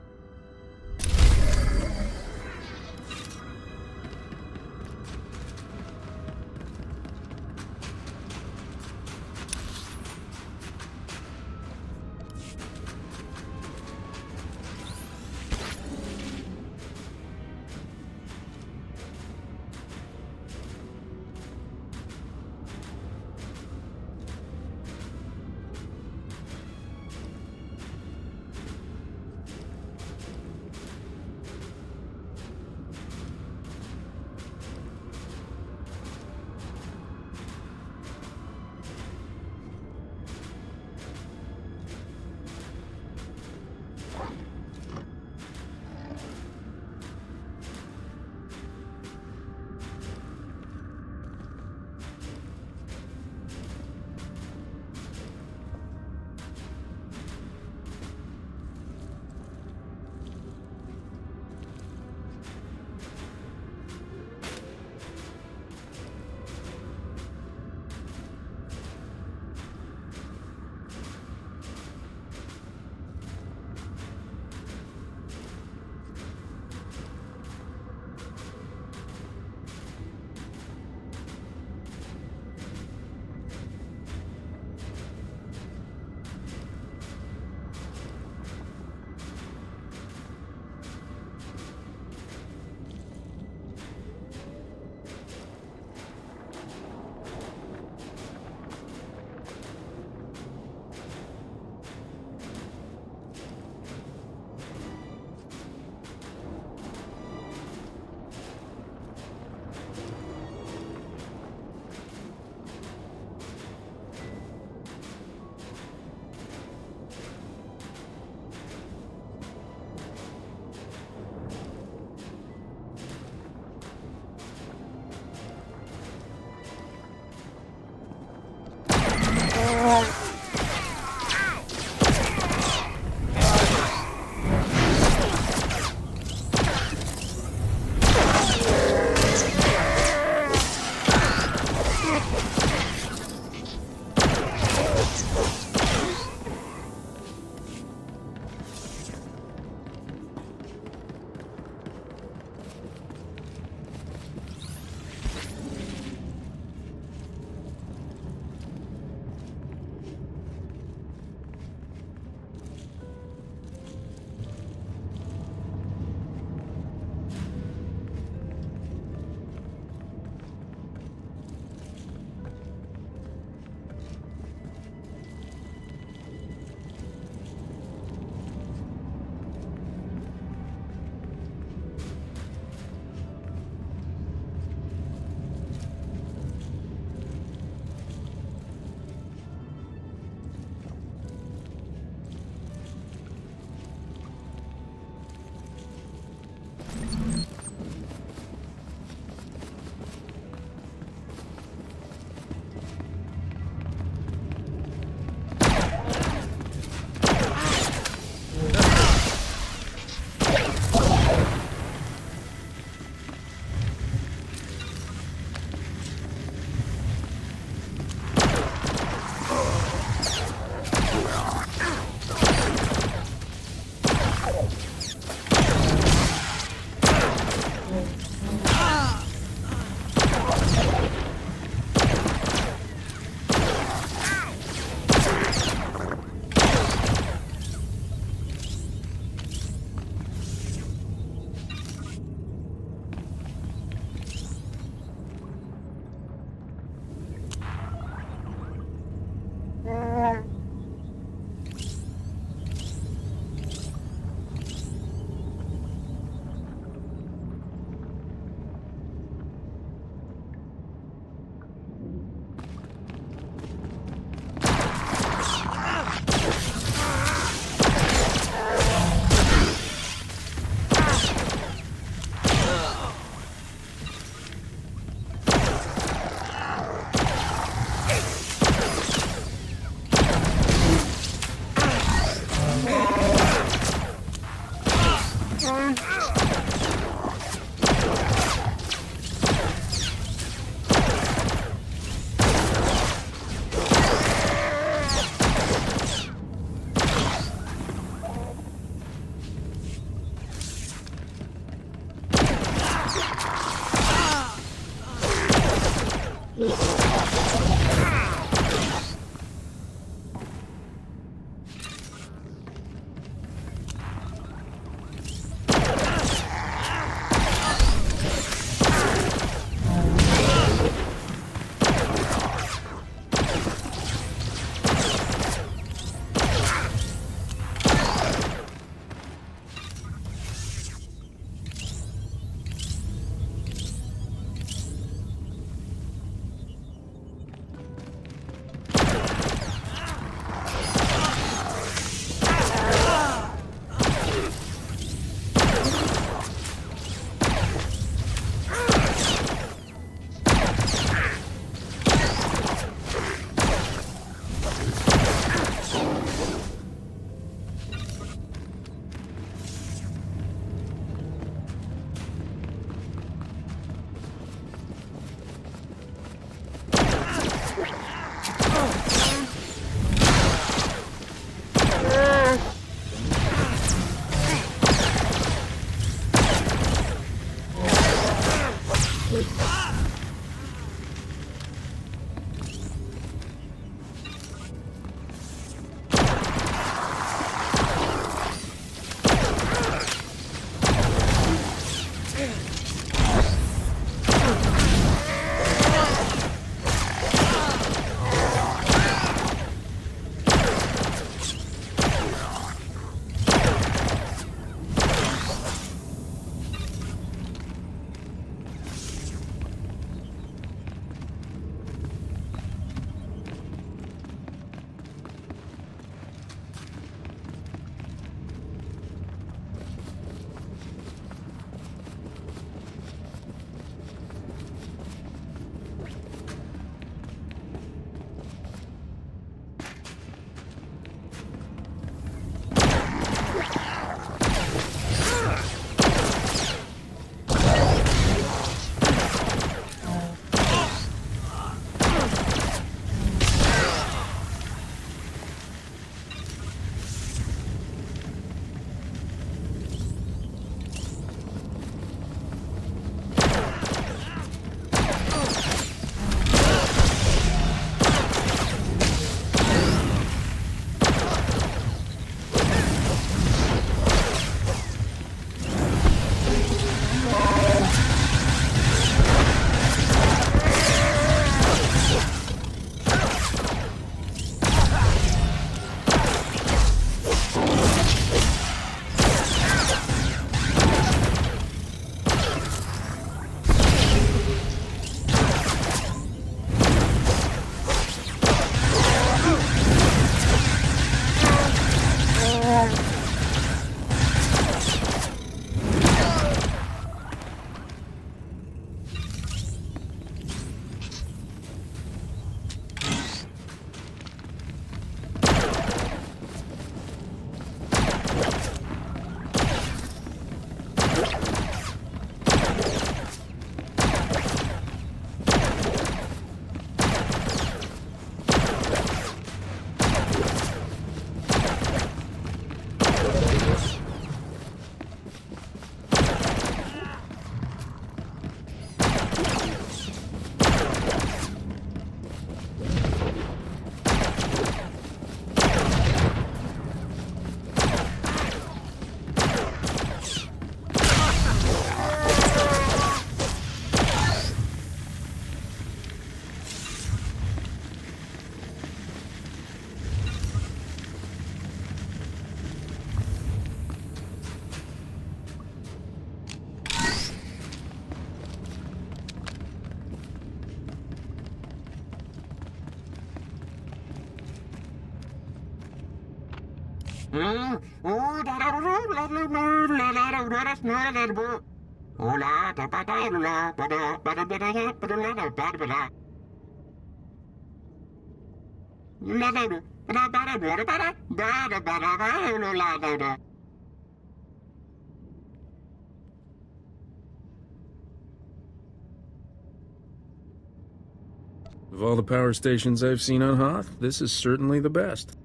Of all the power stations I've seen on Hoth, this is certainly the best.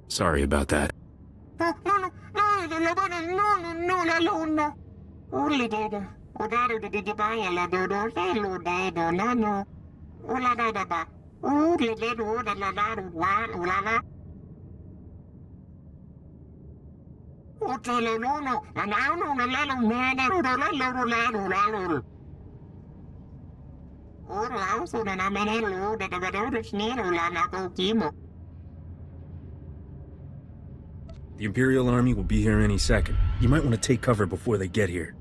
Sorry about that. The Imperial Army will be here any second. You might want to take cover before they get here.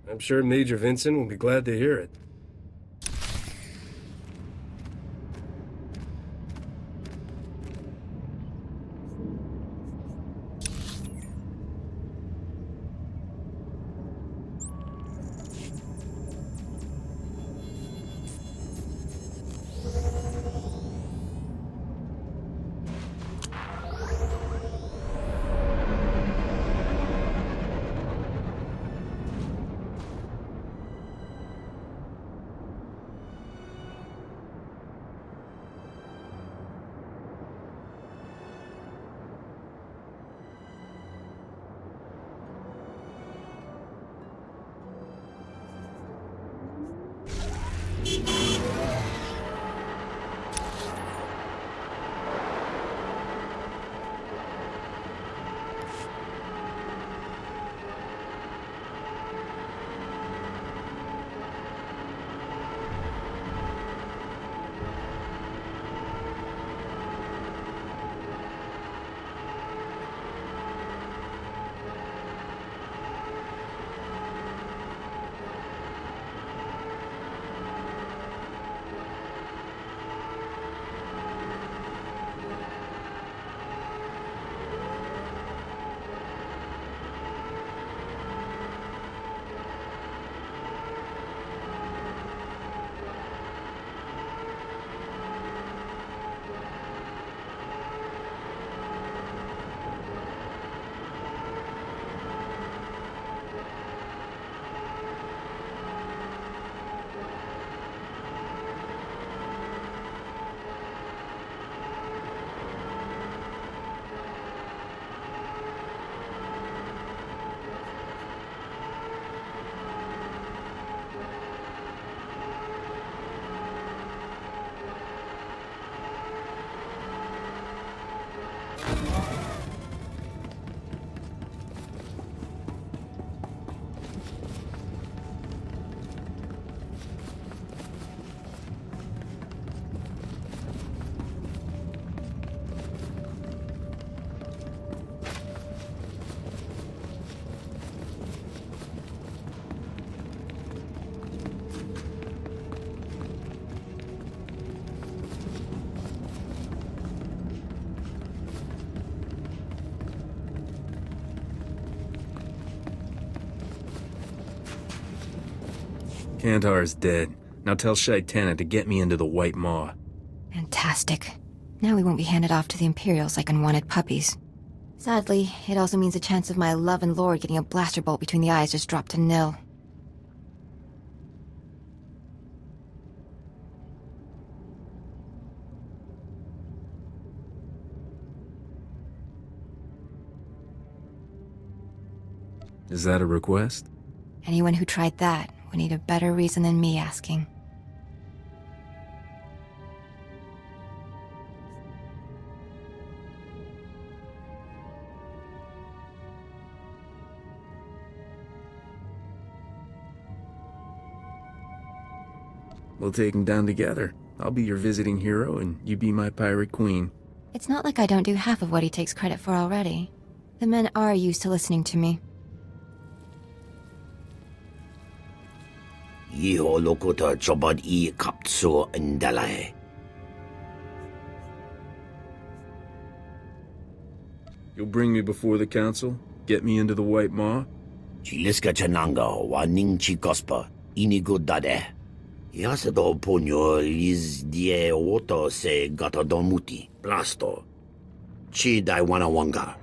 I'm sure Major Vincent will be glad to hear it. Kantar's dead. Now tell Shaitana to get me into the White Maw. Fantastic. Now we won't be handed off to the Imperials like unwanted puppies. Sadly, it also means the chance of my love and lord getting a blaster bolt between the eyes just dropped to nil. Is that a request? Anyone who tried that would need a better reason than me asking. We'll take him down together. I'll be your visiting hero, and you be my pirate queen. It's not like I don't do half of what he takes credit for already. The men are used to listening to me. Iho lokuta chobad I kapso indalai. You'll bring me before the council? Get me into the White Maw? Chiliska chananga wa ning chikospa inigo dade. Yasado ponyo liz die woto se gata domuti blasto. Chi dai wanawanga.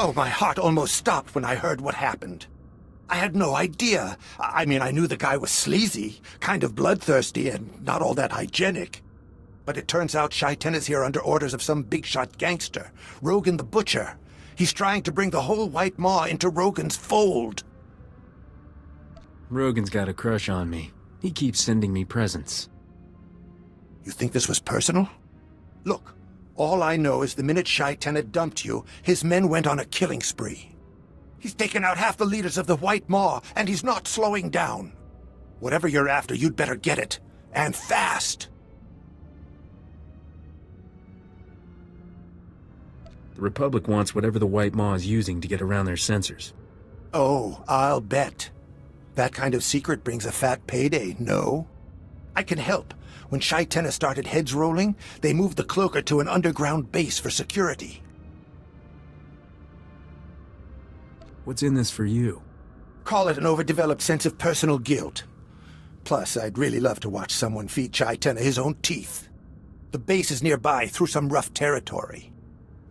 Oh, my heart almost stopped when I heard what happened. I had no idea. I mean, I knew the guy was sleazy, kind of bloodthirsty, and not all that hygienic. But it turns out Shai-Ten is here under orders of some big-shot gangster, Rogan the Butcher. He's trying to bring the whole White Maw into Rogan's fold. Rogan's got a crush on me. He keeps sending me presents. You think this was personal? Look, all I know is the minute Shai-Ten had dumped you, his men went on a killing spree. He's taken out half the leaders of the White Maw, and he's not slowing down. Whatever you're after, you'd better get it. And fast! The Republic wants whatever the White Maw is using to get around their censors. Oh, I'll bet. That kind of secret brings a fat payday, no? I can help. When Shai-Ten started heads rolling, they moved the cloaker to an underground base for security. What's in this for you? Call it an overdeveloped sense of personal guilt. Plus, I'd really love to watch someone feed Shai-Ten his own teeth. The base is nearby, through some rough territory.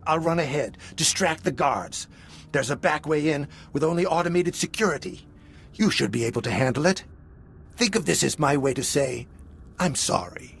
I'll run ahead, distract the guards. There's a back way in with only automated security. You should be able to handle it. Think of this as my way to say, I'm sorry.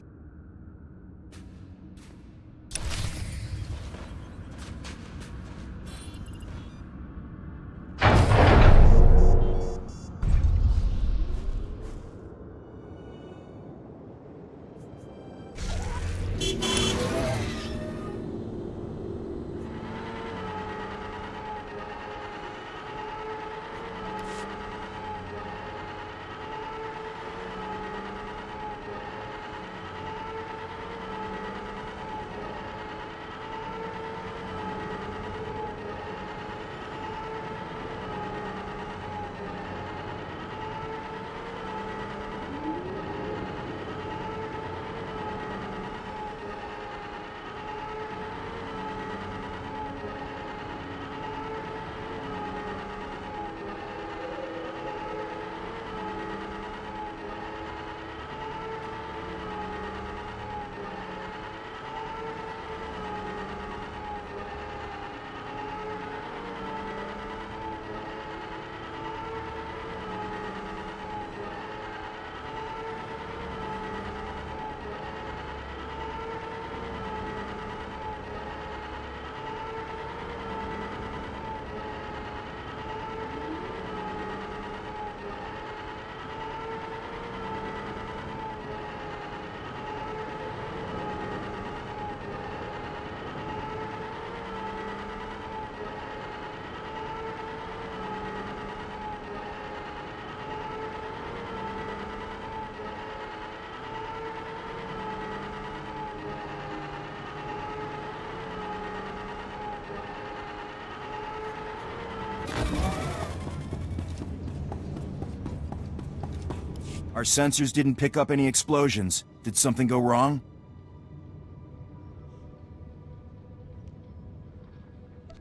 Our sensors didn't pick up any explosions. Did something go wrong?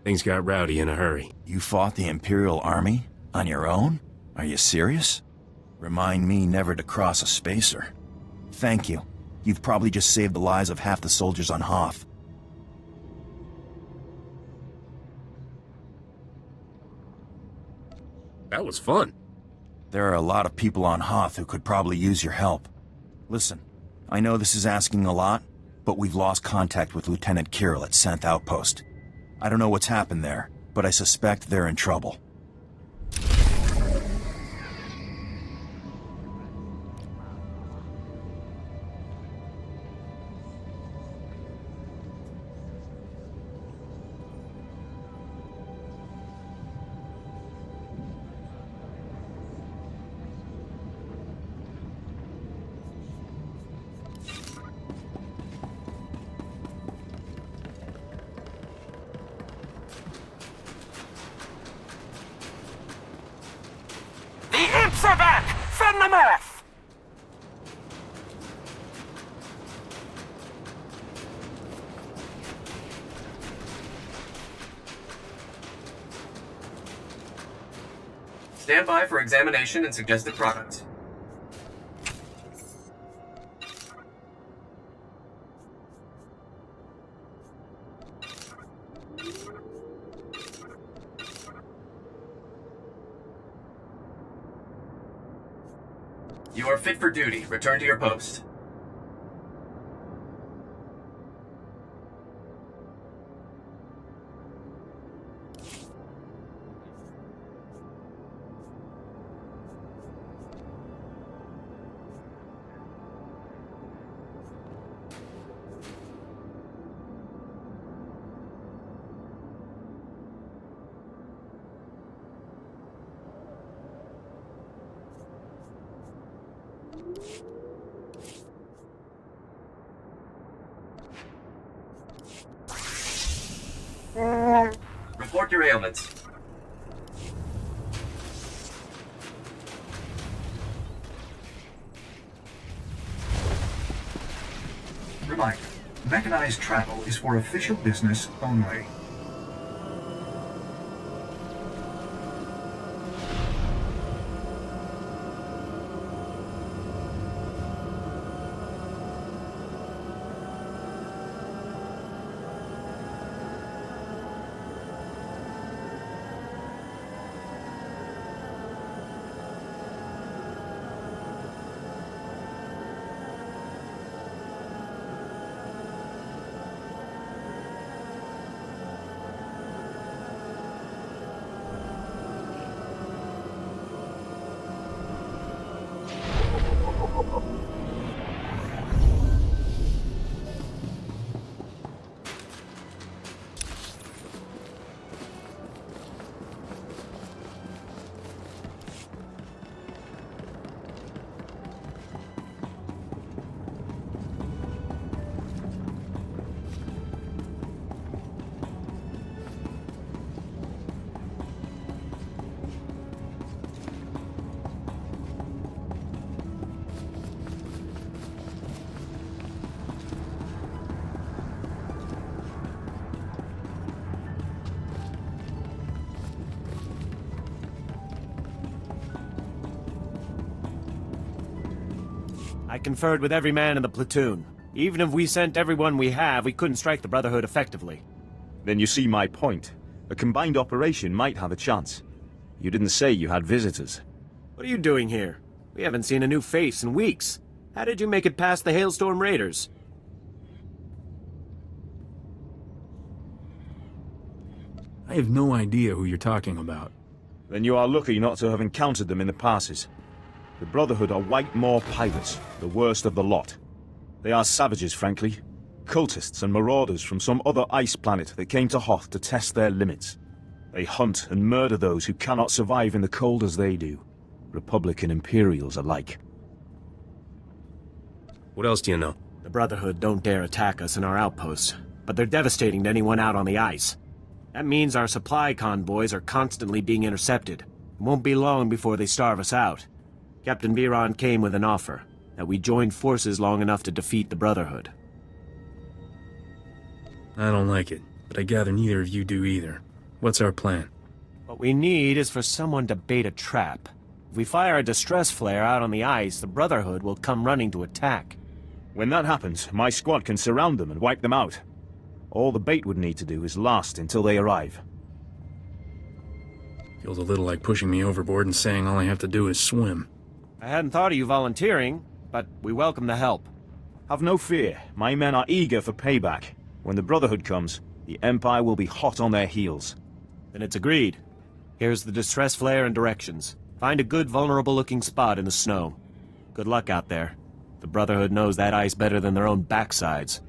Things got rowdy in a hurry. You fought the Imperial Army? On your own? Are you serious? Remind me never to cross a spacer. Thank you. You've probably just saved the lives of half the soldiers on Hoth. That was fun. There are a lot of people on Hoth who could probably use your help. Listen, I know this is asking a lot, but we've lost contact with Lieutenant Kirill at 10th Outpost. I don't know what's happened there, but I suspect they're in trouble. Are back! Fend them off! Stand by for examination and suggested product. You are fit for duty. Return to your post. Report your ailments. Reminder, mechanized travel is for official business only. I conferred with every man in the platoon. Even if we sent everyone we have, we couldn't strike the Brotherhood effectively. Then you see my point. A combined operation might have a chance. You didn't say you had visitors. What are you doing here? We haven't seen a new face in weeks. How did you make it past the Hailstorm Raiders? I have no idea who you're talking about. Then you are lucky not to have encountered them in the passes. The Brotherhood are White Moor pirates, the worst of the lot. They are savages, frankly. Cultists and marauders from some other ice planet that came to Hoth to test their limits. They hunt and murder those who cannot survive in the cold as they do. Republic and Imperials alike. What else do you know? The Brotherhood don't dare attack us in our outposts, but they're devastating to anyone out on the ice. That means our supply convoys are constantly being intercepted. It won't be long before they starve us out. Captain Byrnjolf came with an offer, that we join forces long enough to defeat the Brotherhood. I don't like it, but I gather neither of you do either. What's our plan? What we need is for someone to bait a trap. If we fire a distress flare out on the ice, the Brotherhood will come running to attack. When that happens, my squad can surround them and wipe them out. All the bait would need to do is last until they arrive. Feels a little like pushing me overboard and saying all I have to do is swim. I hadn't thought of you volunteering, but we welcome the help. Have no fear. My men are eager for payback. When the Brotherhood comes, the Empire will be hot on their heels. Then it's agreed. Here's the distress flare and directions. Find a good, vulnerable-looking spot in the snow. Good luck out there. The Brotherhood knows that ice better than their own backsides.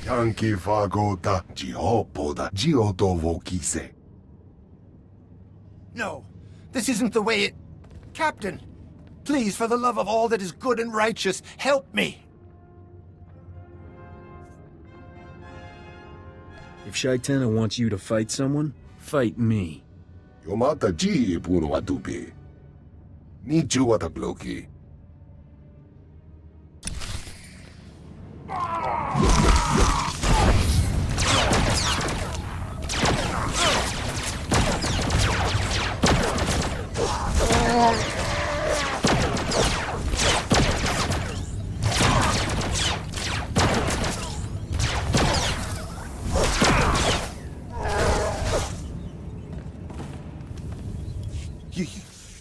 Yankee Fagota Giopoda Giotovokise. No, this isn't the way it... Captain, please, for the love of all that is good and righteous, help me! If Shaitena wants you to fight someone, fight me. Yomata G Puno Atupi. Nichu Watabloki.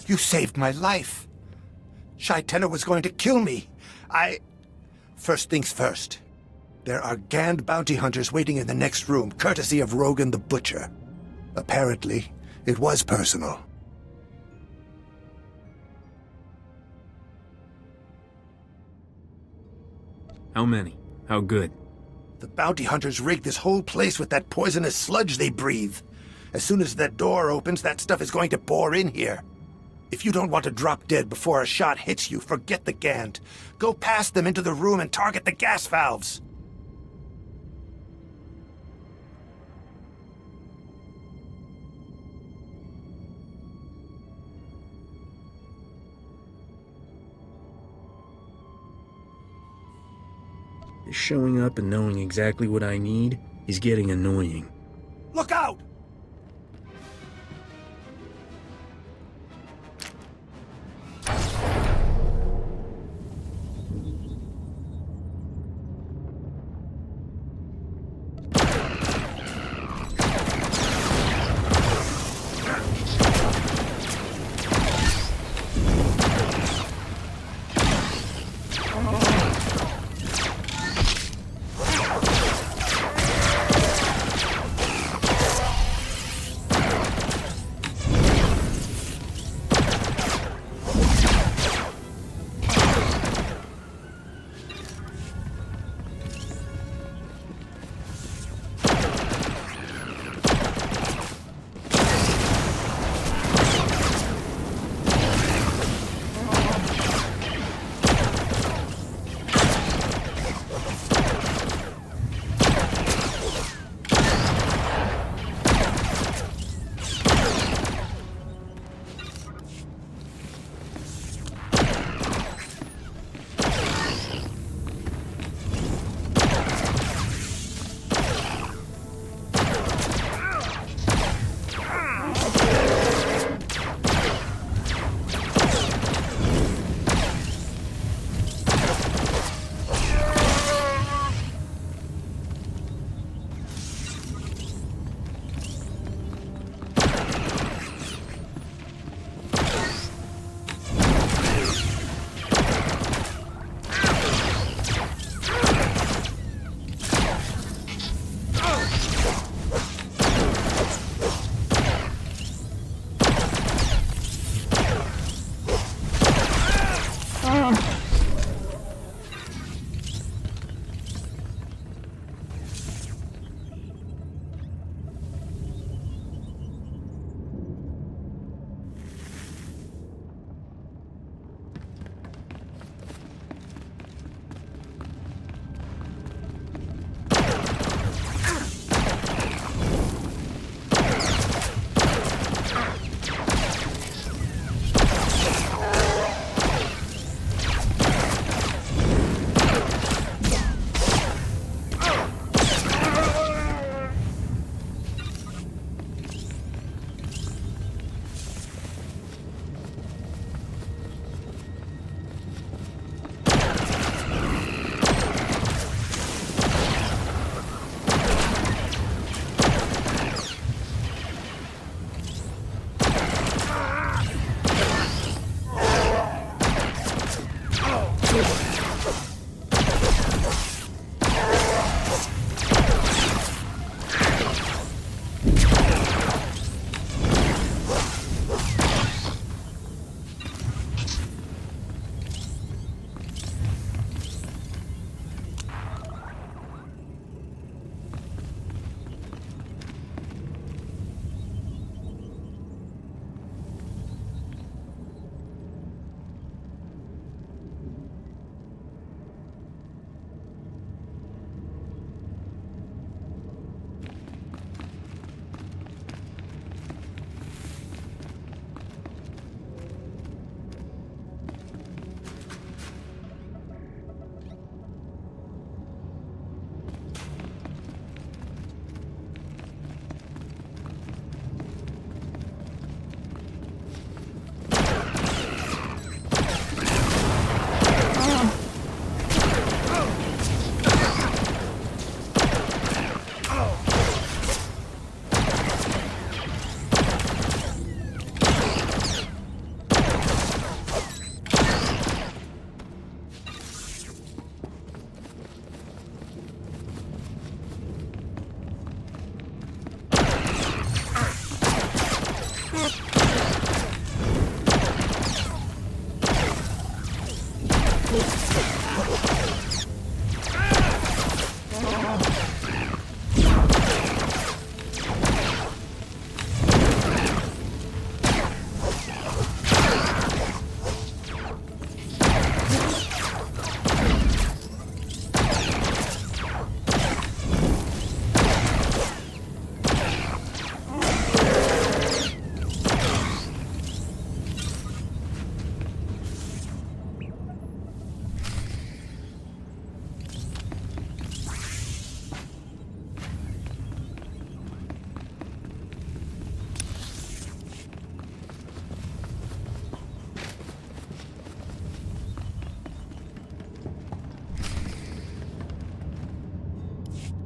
You saved my life. Shaitena was going to kill me. First things first. There are Gand bounty hunters waiting in the next room, courtesy of Rogan the Butcher. Apparently, it was personal. How many? How good? The bounty hunters rigged this whole place with that poisonous sludge they breathe. As soon as that door opens, that stuff is going to pour in here. If you don't want to drop dead before a shot hits you, forget the Gand. Go past them into the room and target the gas valves. Showing up and knowing exactly what I need is getting annoying. Look out!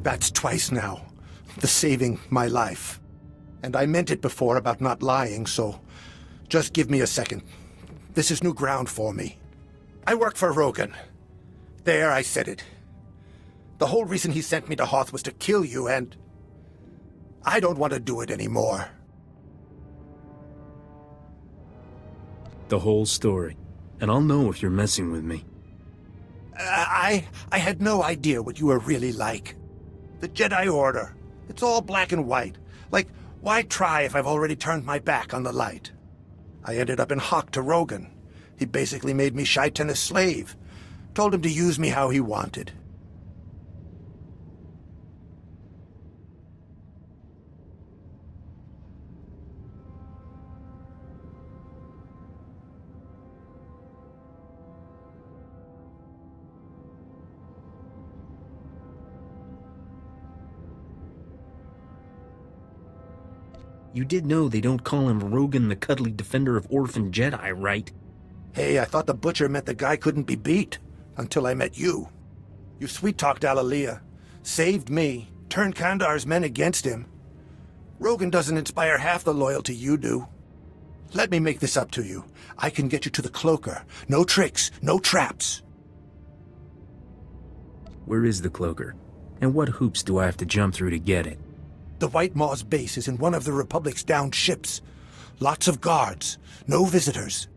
That's twice now. The saving my life. And I meant it before about not lying, so just give me a second. This is new ground for me. I work for Rogan. There, I said it. The whole reason he sent me to Hoth was to kill you, and I don't want to do it anymore. The whole story. And I'll know if you're messing with me. I had no idea what you were really like. The Jedi Order. It's all black and white. Like, why try if I've already turned my back on the light? I ended up in Hock to Rogan. He basically made me Shaiten's slave. Told him to use me how he wanted. You did know they don't call him Rogan the Cuddly Defender of Orphan Jedi, right? Hey, I thought the Butcher meant the guy couldn't be beat. Until I met you. You sweet-talked Alalia. Saved me. Turned Kandar's men against him. Rogan doesn't inspire half the loyalty you do. Let me make this up to you. I can get you to the cloaker. No tricks, no traps. Where is the cloaker? And what hoops do I have to jump through to get it? The White Maw's base is in one of the Republic's downed ships. Lots of guards. No visitors.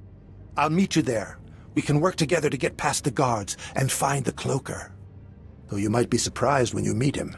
I'll meet you there. We can work together to get past the guards and find the cloaker. Though you might be surprised when you meet him.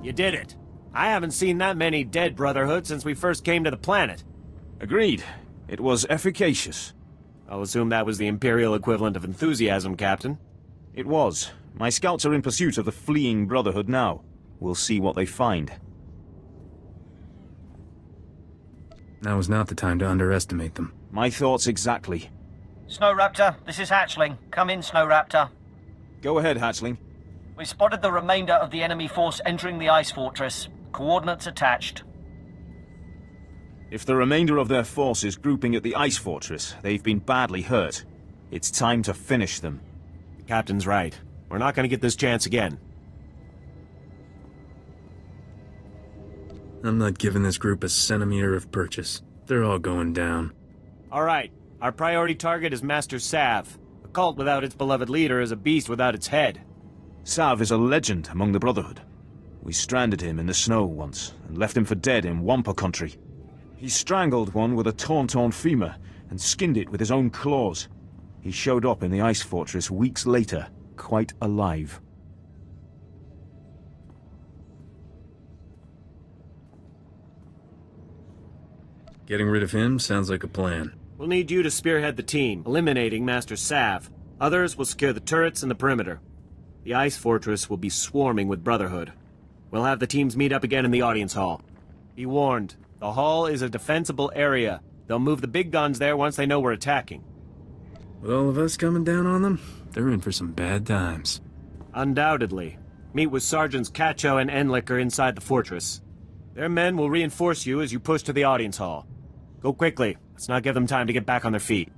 You did it. I haven't seen that many dead Brotherhood since we first came to the planet. Agreed. It was efficacious. I'll assume that was the Imperial equivalent of enthusiasm, Captain. It was. My scouts are in pursuit of the fleeing Brotherhood now. We'll see what they find. Now is not the time to underestimate them. My thoughts exactly. Snow Raptor, this is Hatchling. Come in, Snow Raptor. Go ahead, Hatchling. We spotted the remainder of the enemy force entering the ice fortress. Coordinates attached. If the remainder of their force is grouping at the ice fortress, they've been badly hurt. It's time to finish them. The Captain's right. We're not going to get this chance again. I'm not giving this group a centimeter of purchase. They're all going down. All right. Our priority target is Master Sav. A cult without its beloved leader is a beast without its head. Sav is a legend among the Brotherhood. We stranded him in the snow once, and left him for dead in Wampa country. He strangled one with a torn femur, and skinned it with his own claws. He showed up in the ice fortress weeks later, quite alive. Getting rid of him sounds like a plan. We'll need you to spearhead the team, eliminating Master Sav. Others will secure the turrets and the perimeter. The ice fortress will be swarming with Brotherhood. We'll have the teams meet up again in the audience hall. Be warned, the hall is a defensible area. They'll move the big guns there once they know we're attacking. With all of us coming down on them, they're in for some bad times. Undoubtedly. Meet with Sergeants Cacho and Enlicker inside the fortress. Their men will reinforce you as you push to the audience hall. Go quickly. Let's not give them time to get back on their feet.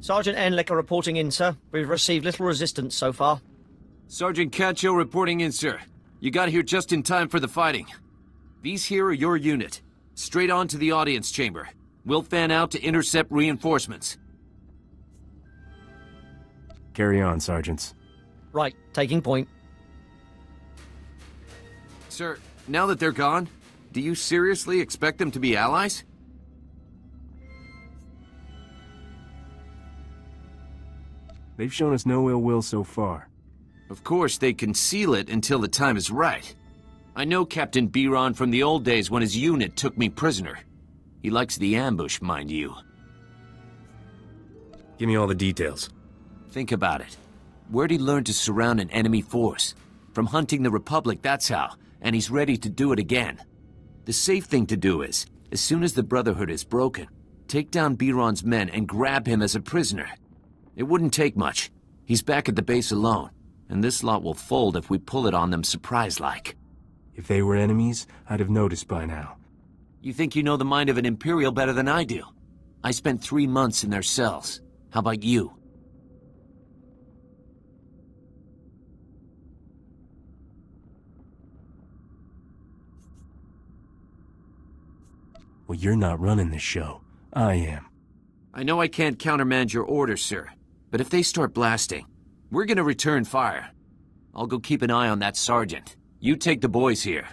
Sergeant Enlicker reporting in, sir. We've received little resistance so far. Sergeant Cacho reporting in, sir. You got here just in time for the fighting. These here are your unit. Straight on to the audience chamber. We'll fan out to intercept reinforcements. Carry on, sergeants. Right, taking point. Sir, now that they're gone, do you seriously expect them to be allies? They've shown us no ill will so far. Of course, they conceal it until the time is right. I know Captain Byron from the old days when his unit took me prisoner. He likes the ambush, mind you. Give me all the details. Think about it. Where'd he learn to surround an enemy force? From hunting the Republic, that's how. And he's ready to do it again. The safe thing to do is, as soon as the Brotherhood is broken, take down Byron's men and grab him as a prisoner. It wouldn't take much. He's back at the base alone, and this lot will fold if we pull it on them surprise-like. If they were enemies, I'd have noticed by now. You think you know the mind of an Imperial better than I do? I spent 3 months in their cells. How about you? Well, you're not running this show. I am. I know I can't countermand your orders, sir, but if they start blasting, we're gonna return fire. I'll go keep an eye on that sergeant. You take the boys here.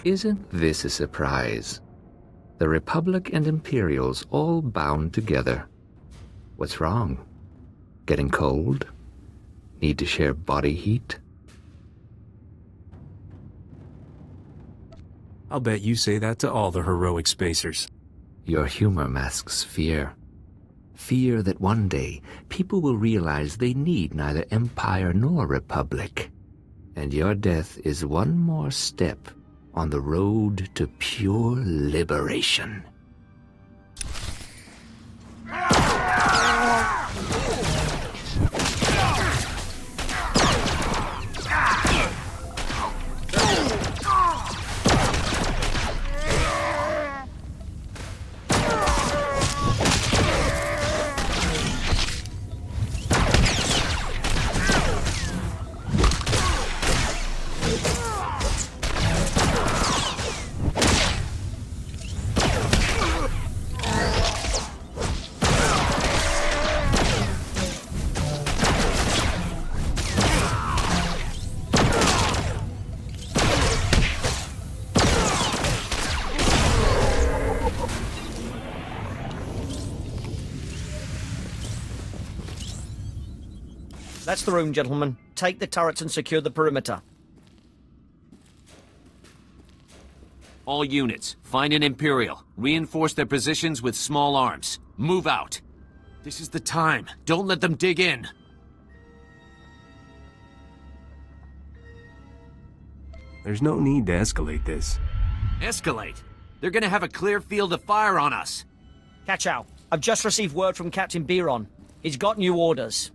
Isn't this a surprise? The Republic and Imperials all bound together. What's wrong? Getting cold? Need to share body heat? I'll bet you say that to all the heroic spacers. Your humor masks fear. Fear that one day people will realize they need neither Empire nor Republic. And your death is one more step on the road to pure liberation. That's the room, gentlemen. Take the turrets and secure the perimeter. All units, find an Imperial. Reinforce their positions with small arms. Move out. This is the time. Don't let them dig in. There's no need to escalate this. Escalate? They're gonna have a clear field of fire on us. Kachow, I've just received word from Captain Byrnjolf. He's got new orders.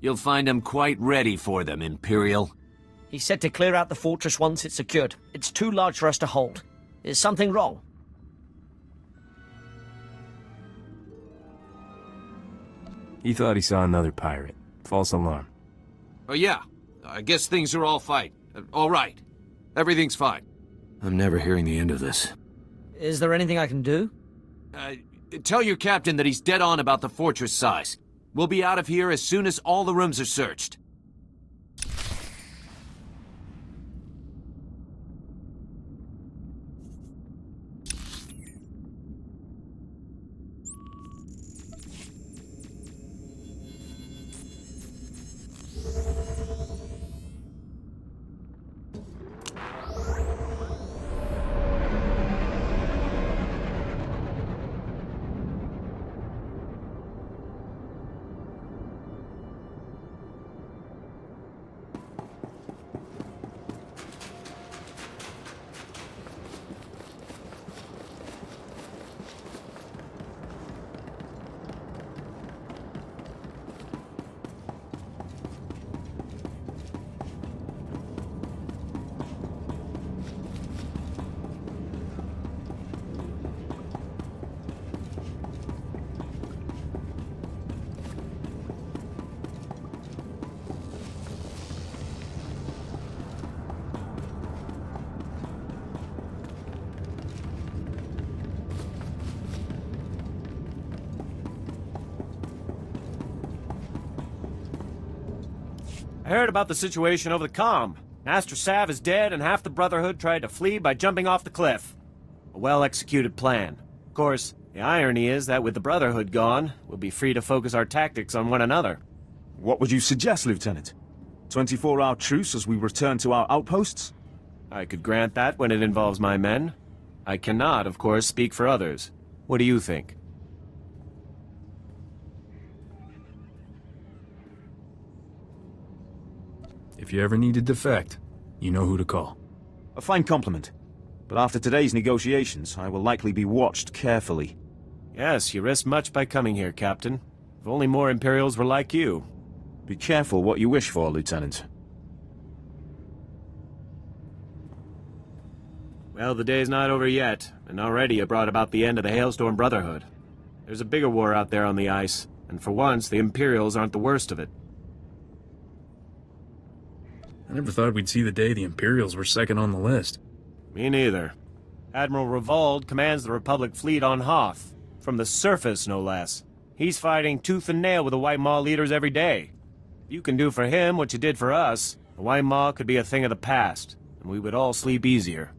You'll find them quite ready for them, Imperial. He said to clear out the fortress once it's secured. It's too large for us to hold. Is something wrong? He thought he saw another pirate. False alarm. Oh yeah, I guess things are all fine. All right. Everything's fine. I'm never hearing the end of this. Is there anything I can do? Tell your captain that he's dead on about the fortress size. We'll be out of here as soon as all the rooms are searched. I heard about the situation over the comm. Master Sav is dead and half the Brotherhood tried to flee by jumping off the cliff. A well-executed plan. Of course, the irony is that with the Brotherhood gone, we'll be free to focus our tactics on one another. What would you suggest, Lieutenant? 24-hour truce as we return to our outposts? I could grant that when it involves my men. I cannot, of course, speak for others. What do you think? If you ever need to defect, you know who to call. A fine compliment. But after today's negotiations, I will likely be watched carefully. Yes, you risked much by coming here, Captain. If only more Imperials were like you. Be careful what you wish for, Lieutenant. Well, the day's not over yet, and already you brought about the end of the Hailstorm Brotherhood. There's a bigger war out there on the ice, and for once, the Imperials aren't the worst of it. I never thought we'd see the day the Imperials were second on the list. Me neither. Admiral Revold commands the Republic fleet on Hoth. From the surface, no less. He's fighting tooth and nail with the White Maw leaders every day. If you can do for him what you did for us, the White Maw could be a thing of the past, and we would all sleep easier.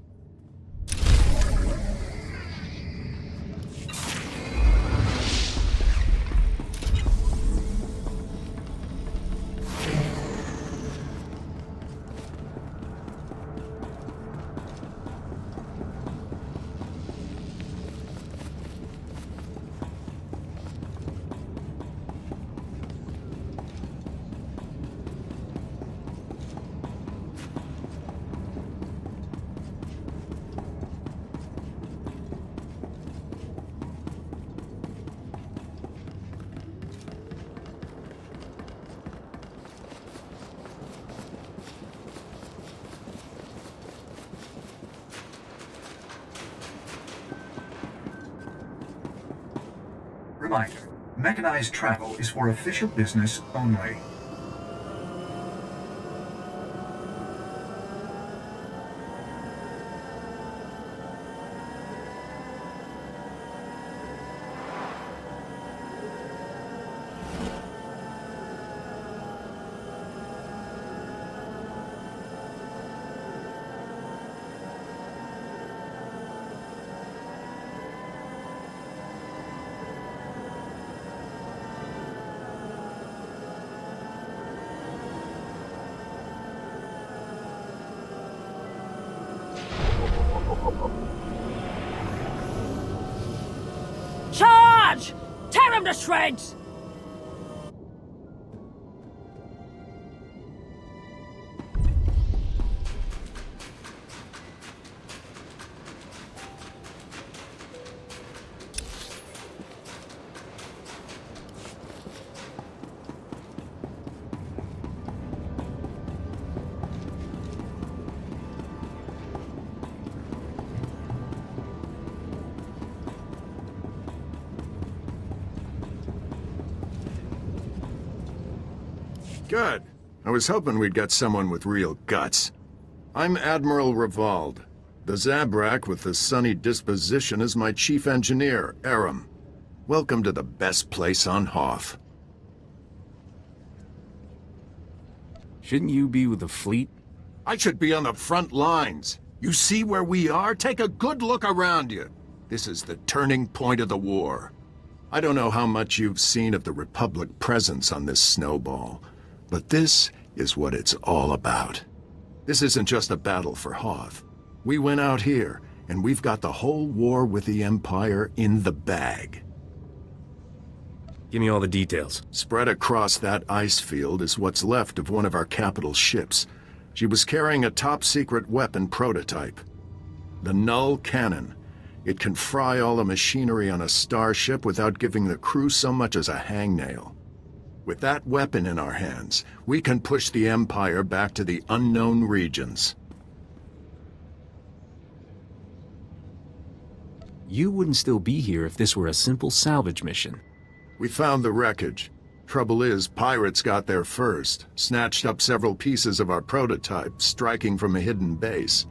Reminder, mechanized travel is for official business only. Charge! Tear him to shreds! Good. I was hoping we'd get someone with real guts. I'm Admiral Revald. The Zabrak with the sunny disposition is my chief engineer, Aram. Welcome to the best place on Hoth. Shouldn't you be with the fleet? I should be on the front lines. You see where we are? Take a good look around you. This is the turning point of the war. I don't know how much you've seen of the Republic presence on this snowball, but this is what it's all about. This isn't just a battle for Hoth. We went out here, and we've got the whole war with the Empire in the bag. Give me all the details. Spread across that ice field is what's left of one of our capital ships. She was carrying a top-secret weapon prototype. The Null Cannon. It can fry all the machinery on a starship without giving the crew so much as a hangnail. With that weapon in our hands, we can push the Empire back to the unknown regions. You wouldn't still be here if this were a simple salvage mission. We found the wreckage. Trouble is, pirates got there first, snatched up several pieces of our prototype, striking from a hidden base.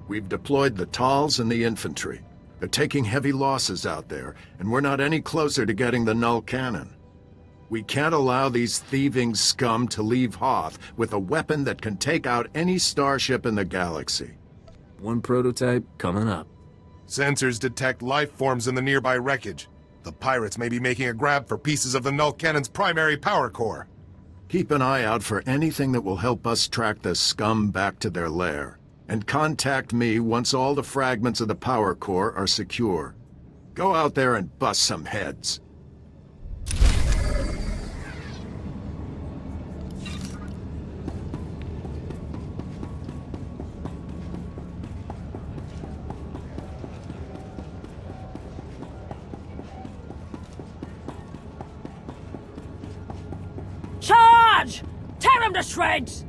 We've deployed the Tals and the infantry. They're taking heavy losses out there, and we're not any closer to getting the Null Cannon. We can't allow these thieving scum to leave Hoth with a weapon that can take out any starship in the galaxy. One prototype coming up. Sensors detect life forms in the nearby wreckage. The pirates may be making a grab for pieces of the Null Cannon's primary power core. Keep an eye out for anything that will help us track the scum back to their lair. And contact me once all the fragments of the power core are secure. Go out there and bust some heads. Charge! Tear him to shreds!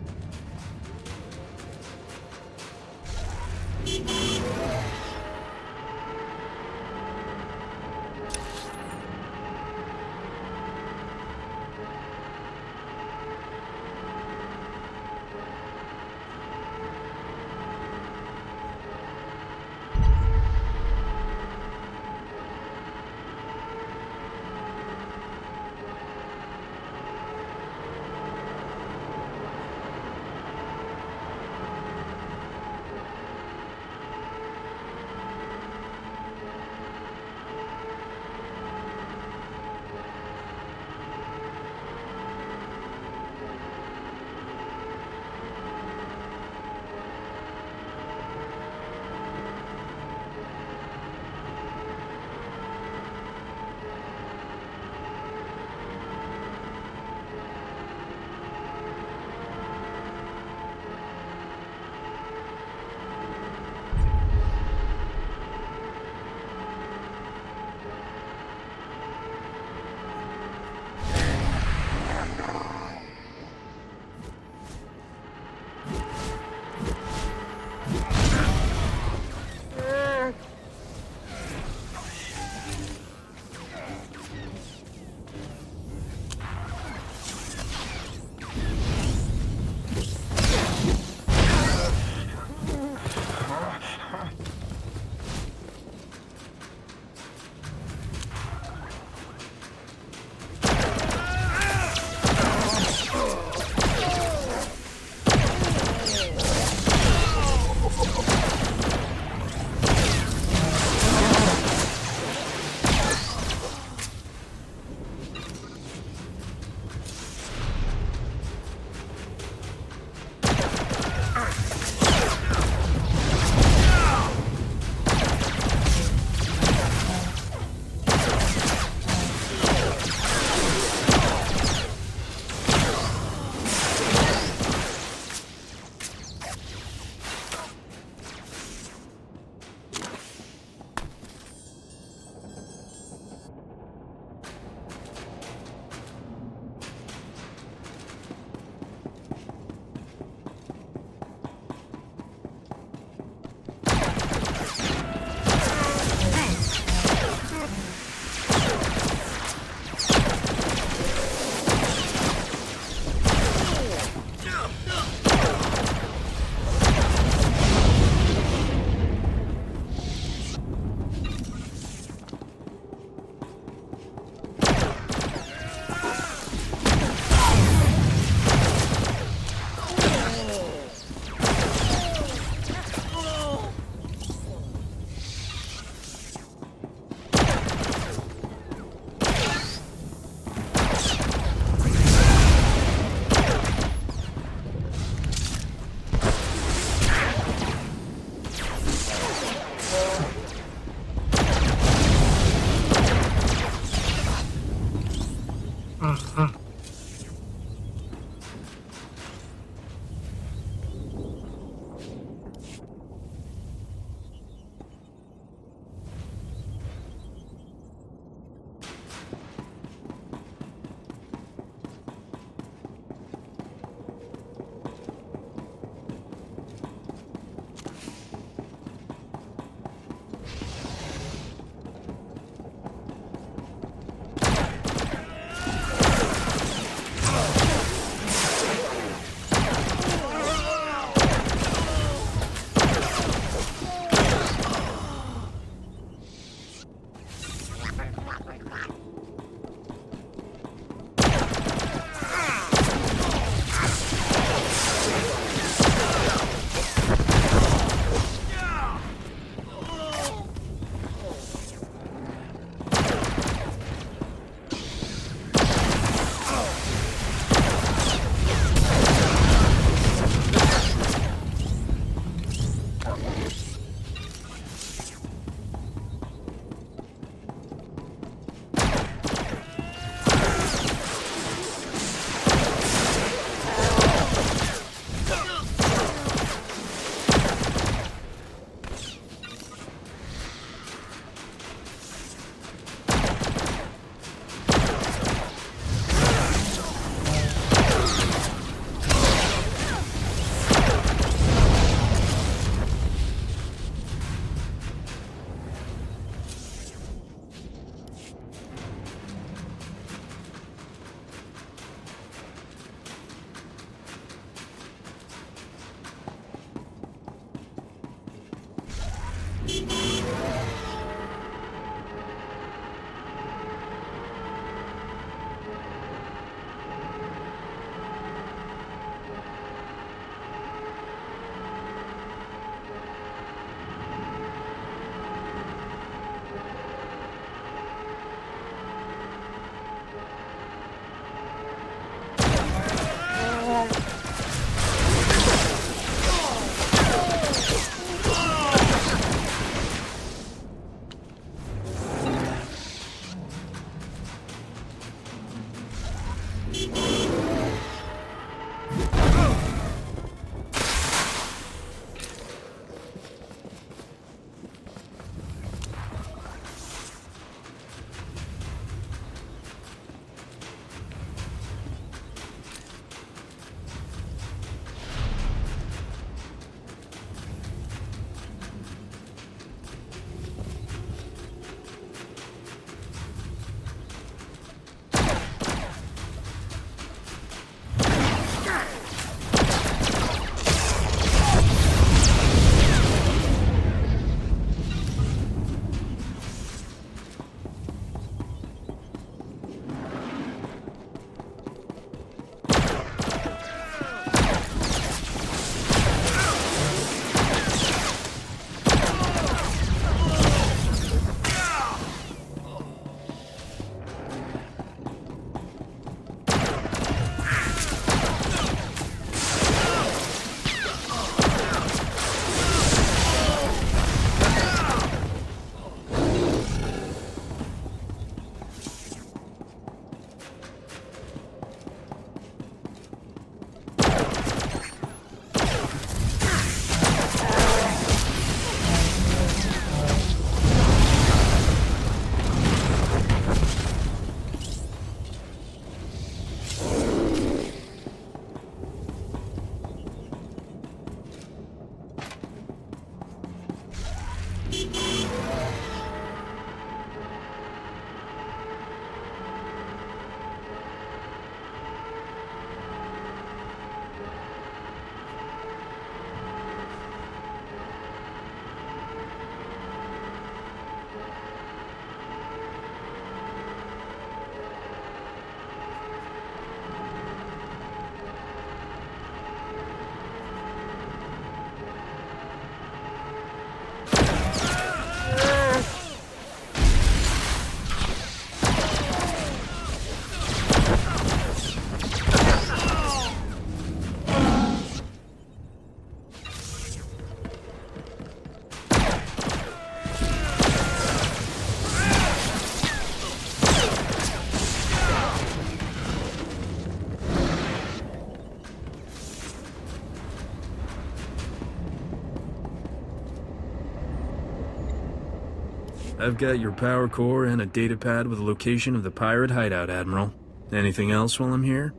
I've got your power core and a datapad with a location of the pirate hideout, Admiral. Anything else while I'm here?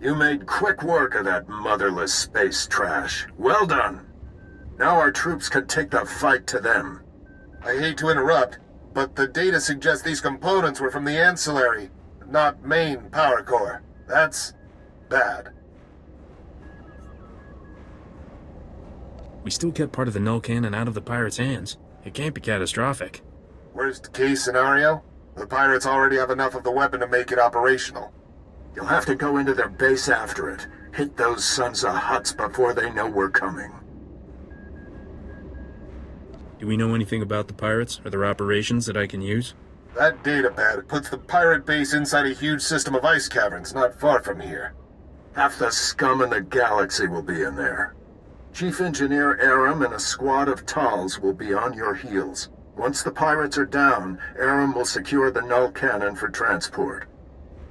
You made quick work of that motherless space trash. Well done. Now our troops could take the fight to them. I hate to interrupt, but the data suggests these components were from the ancillary, not main power core. That's bad. We still kept part of the null cannon out of the pirates' hands. It can't be catastrophic. Worst case scenario? The pirates already have enough of the weapon to make it operational. You'll have to go into their base after it. Hit those sons of huts before they know we're coming. Do we know anything about the pirates or their operations that I can use? That datapad puts the pirate base inside a huge system of ice caverns not far from here. Half the scum in the galaxy will be in there. Chief Engineer Aram and a squad of Tals will be on your heels. Once the pirates are down, Aram will secure the null cannon for transport.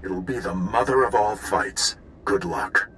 It'll be the mother of all fights. Good luck.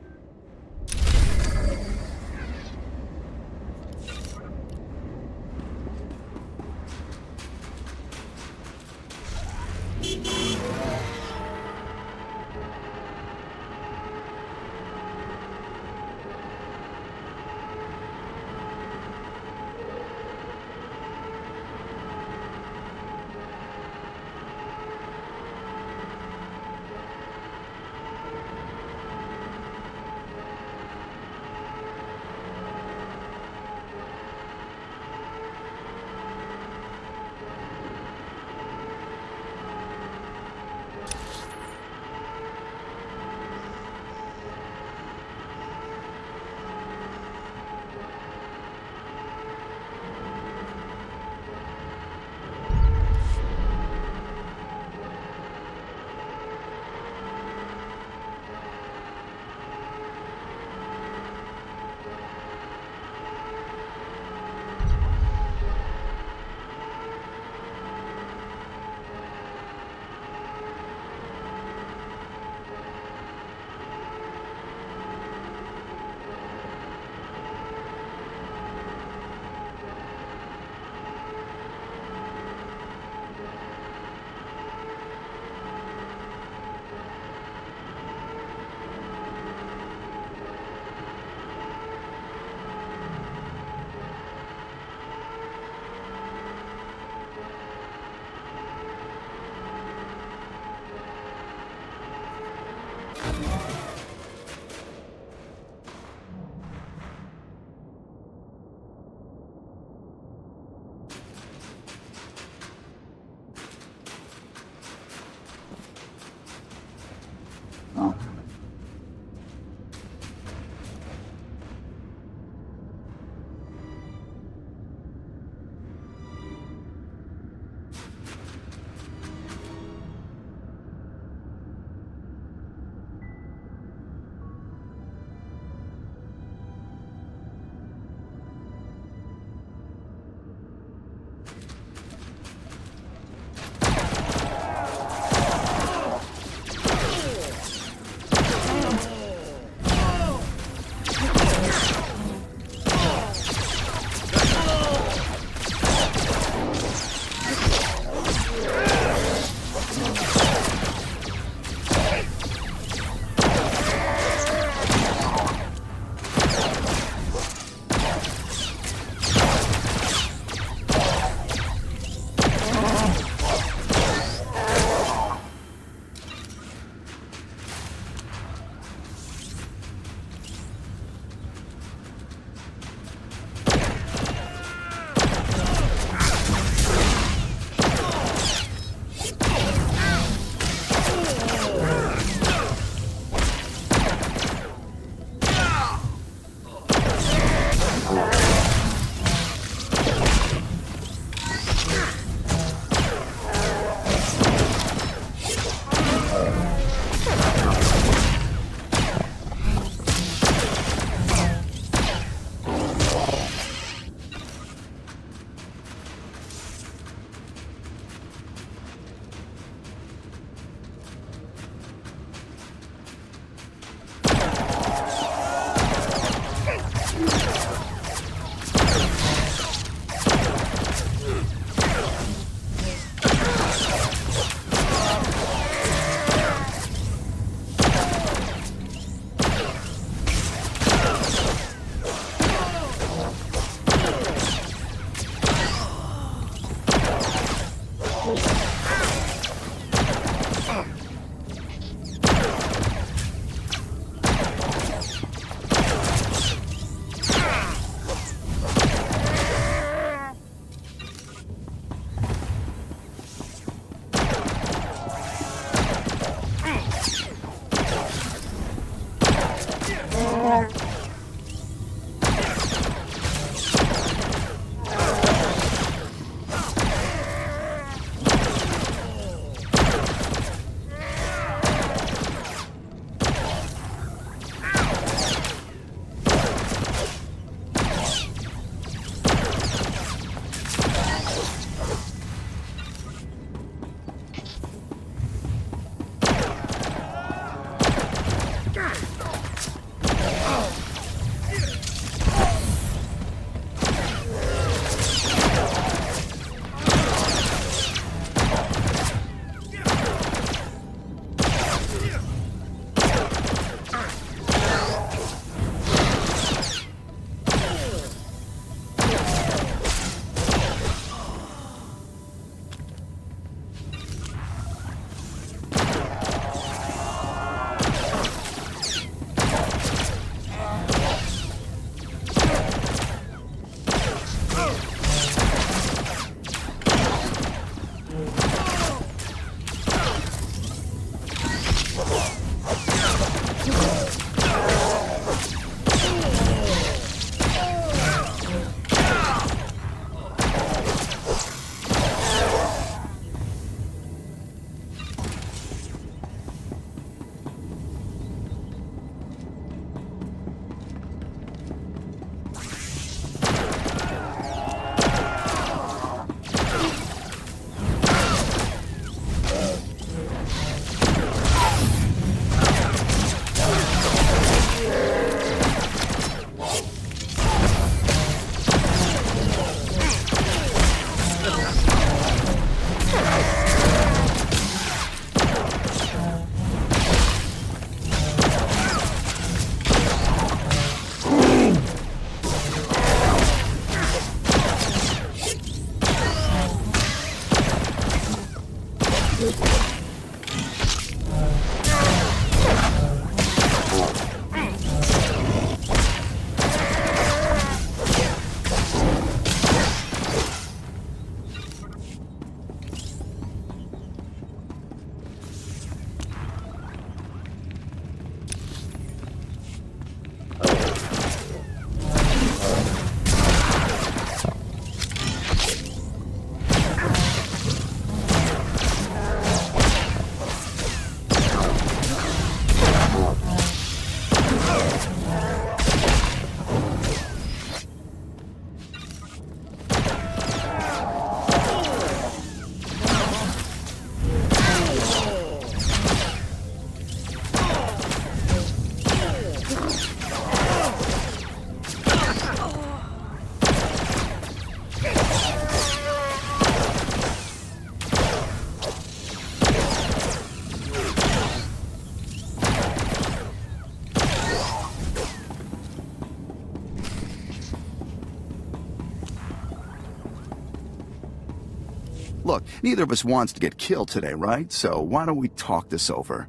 Look, neither of us wants to get killed today, right? So why don't we talk this over?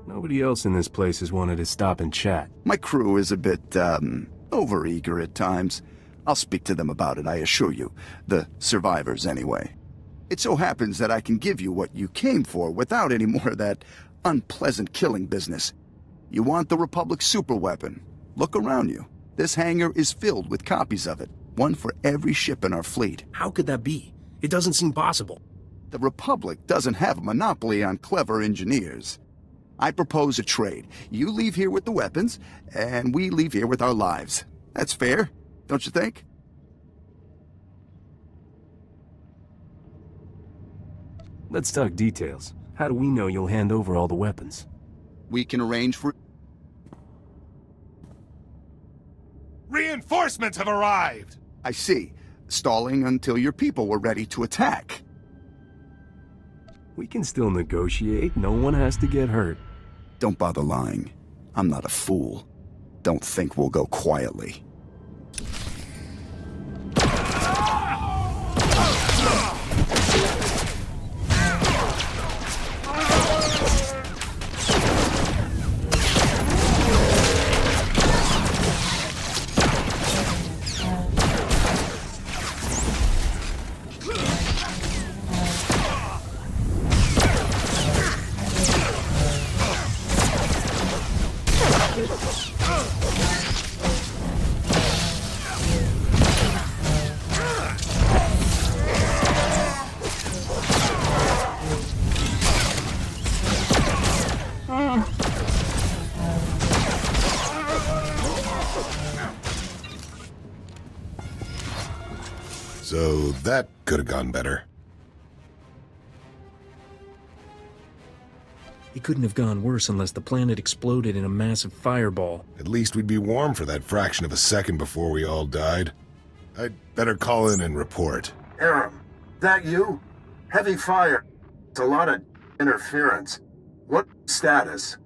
Nobody else in this place has wanted to stop and chat. My crew is a bit, overeager at times. I'll speak to them about it, I assure you. The survivors, anyway. It so happens that I can give you what you came for without any more of that unpleasant killing business. You want the Republic's superweapon? Look around you. This hangar is filled with copies of it. One for every ship in our fleet. How could that be? It doesn't seem possible. The Republic doesn't have a monopoly on clever engineers. I propose a trade. You leave here with the weapons, and we leave here with our lives. That's fair, don't you think? Let's talk details. How do we know you'll hand over all the weapons? We can arrange for... Reinforcements have arrived! I see. Stalling until your people were ready to attack. We can still negotiate. No one has to get hurt. Don't bother lying. I'm not a fool. Don't think we'll go quietly. So that could have gone better. It couldn't have gone worse unless the planet exploded in a massive fireball. At least we'd be warm for that fraction of a second before we all died. I'd better call in and report. Aram, that you? Heavy fire. It's a lot of interference. What status?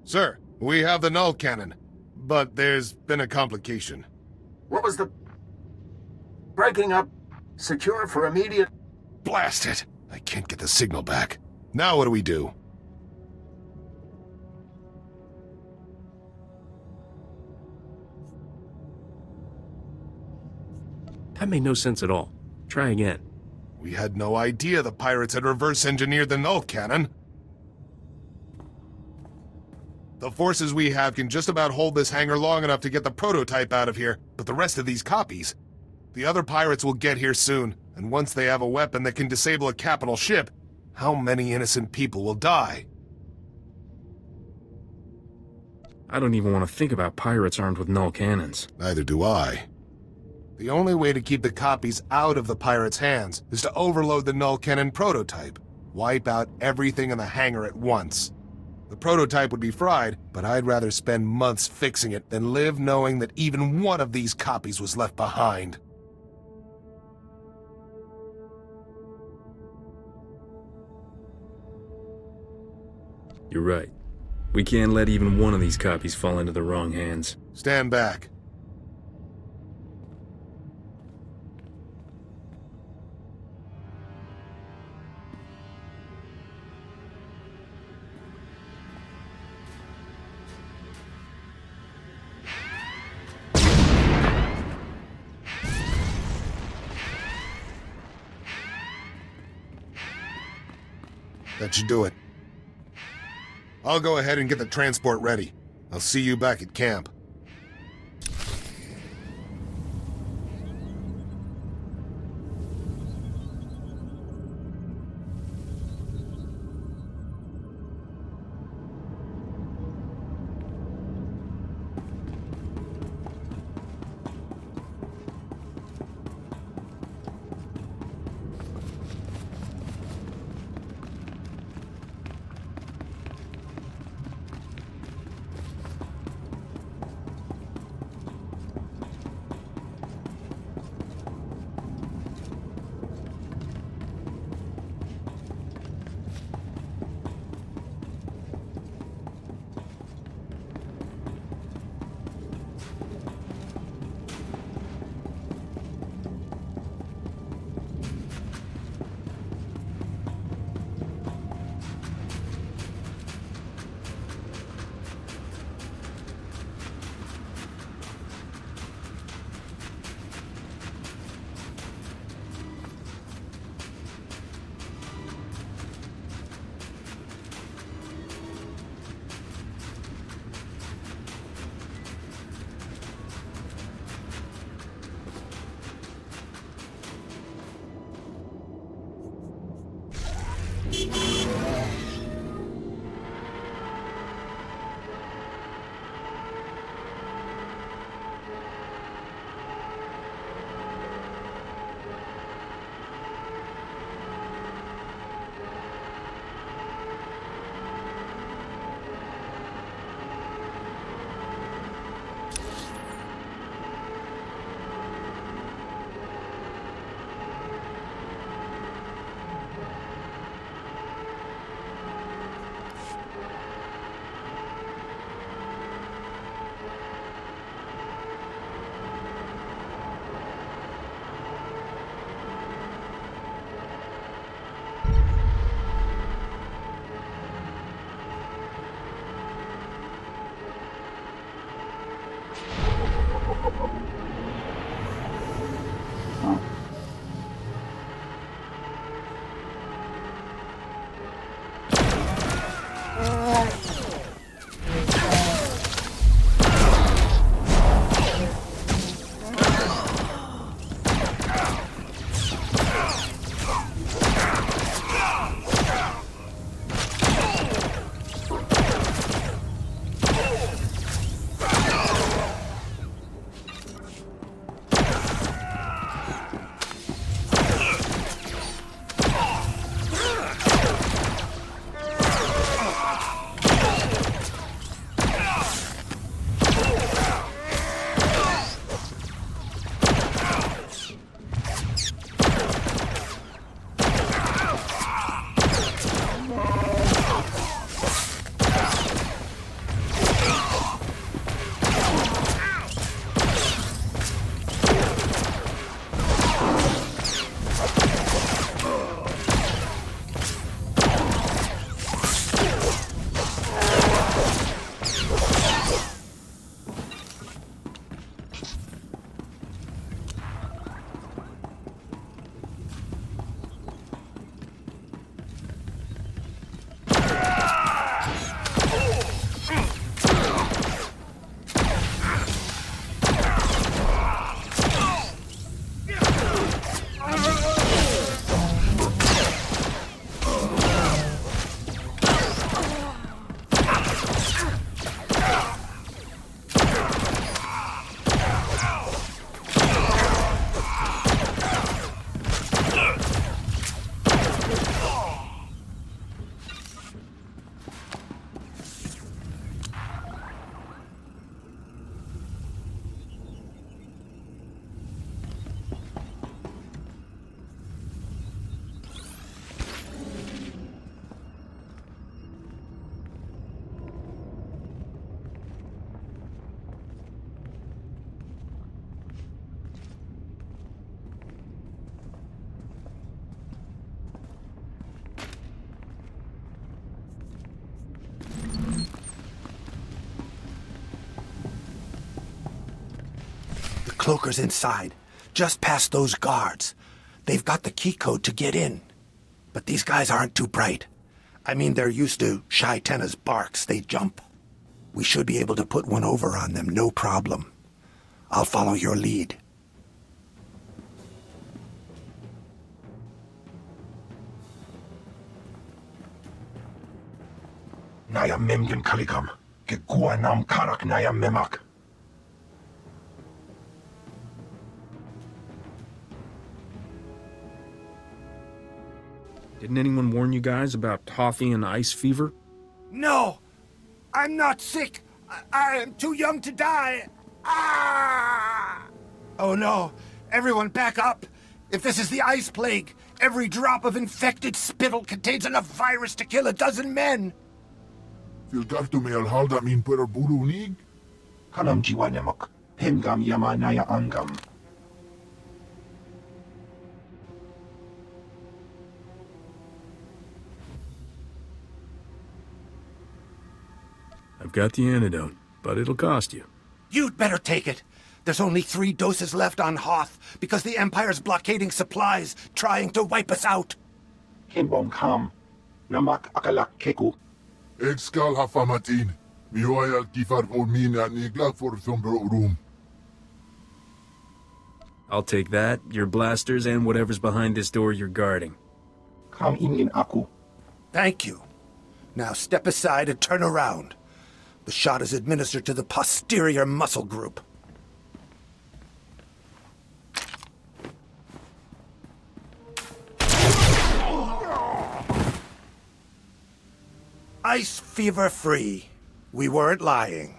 Sir, we have the null cannon, but there's been a complication. What was the... Breaking up? Secure for immediate... Blast it! I can't get the signal back. Now what do we do? That made no sense at all. Try again. We had no idea the pirates had reverse-engineered the null cannon. The forces we have can just about hold this hangar long enough to get the prototype out of here, but the rest of these copies... The other pirates will get here soon, and once they have a weapon that can disable a capital ship, how many innocent people will die? I don't even want to think about pirates armed with null cannons. Neither do I. The only way to keep the copies out of the pirates' hands is to overload the null cannon prototype. Wipe out everything in the hangar at once. The prototype would be fried, but I'd rather spend months fixing it than live knowing that even one of these copies was left behind. You're right. We can't let even one of these copies fall into the wrong hands. Stand back. That should do it. I'll go ahead and get the transport ready. I'll see you back at camp. cloaker's inside, just past those guards. They've got the key code to get in. But these guys aren't too bright. I mean, they're used to Shy Tenna's barks. They jump. We should be able to put one over on them, no problem. I'll follow your lead. Naya memgen kalikam. Ke gua nam karak naya memak. Didn't anyone warn you guys about toffee and ice fever? No! I'm not sick! I am too young to die! Ah! Oh no! Everyone back up! If this is the ice plague, every drop of infected spittle contains enough virus to kill a dozen men! Filtartu me alhalda min puer burunig? Kanam jiwanemok. Hemgam yamanaya angam. I've got the antidote, but it'll cost you. You'd better take it. There's only 3 doses left on Hoth because the Empire's blockading supplies, trying to wipe us out. Kimbom kam. Namak akalak keku. Ekskal hafamatin. Mihoyal kifar vor mina niglak for sombro room. I'll take that, your blasters, and whatever's behind this door you're guarding. Kam ingin aku. Thank you. Now step aside and turn around. The shot is administered to the posterior muscle group. Ice fever free. We weren't lying.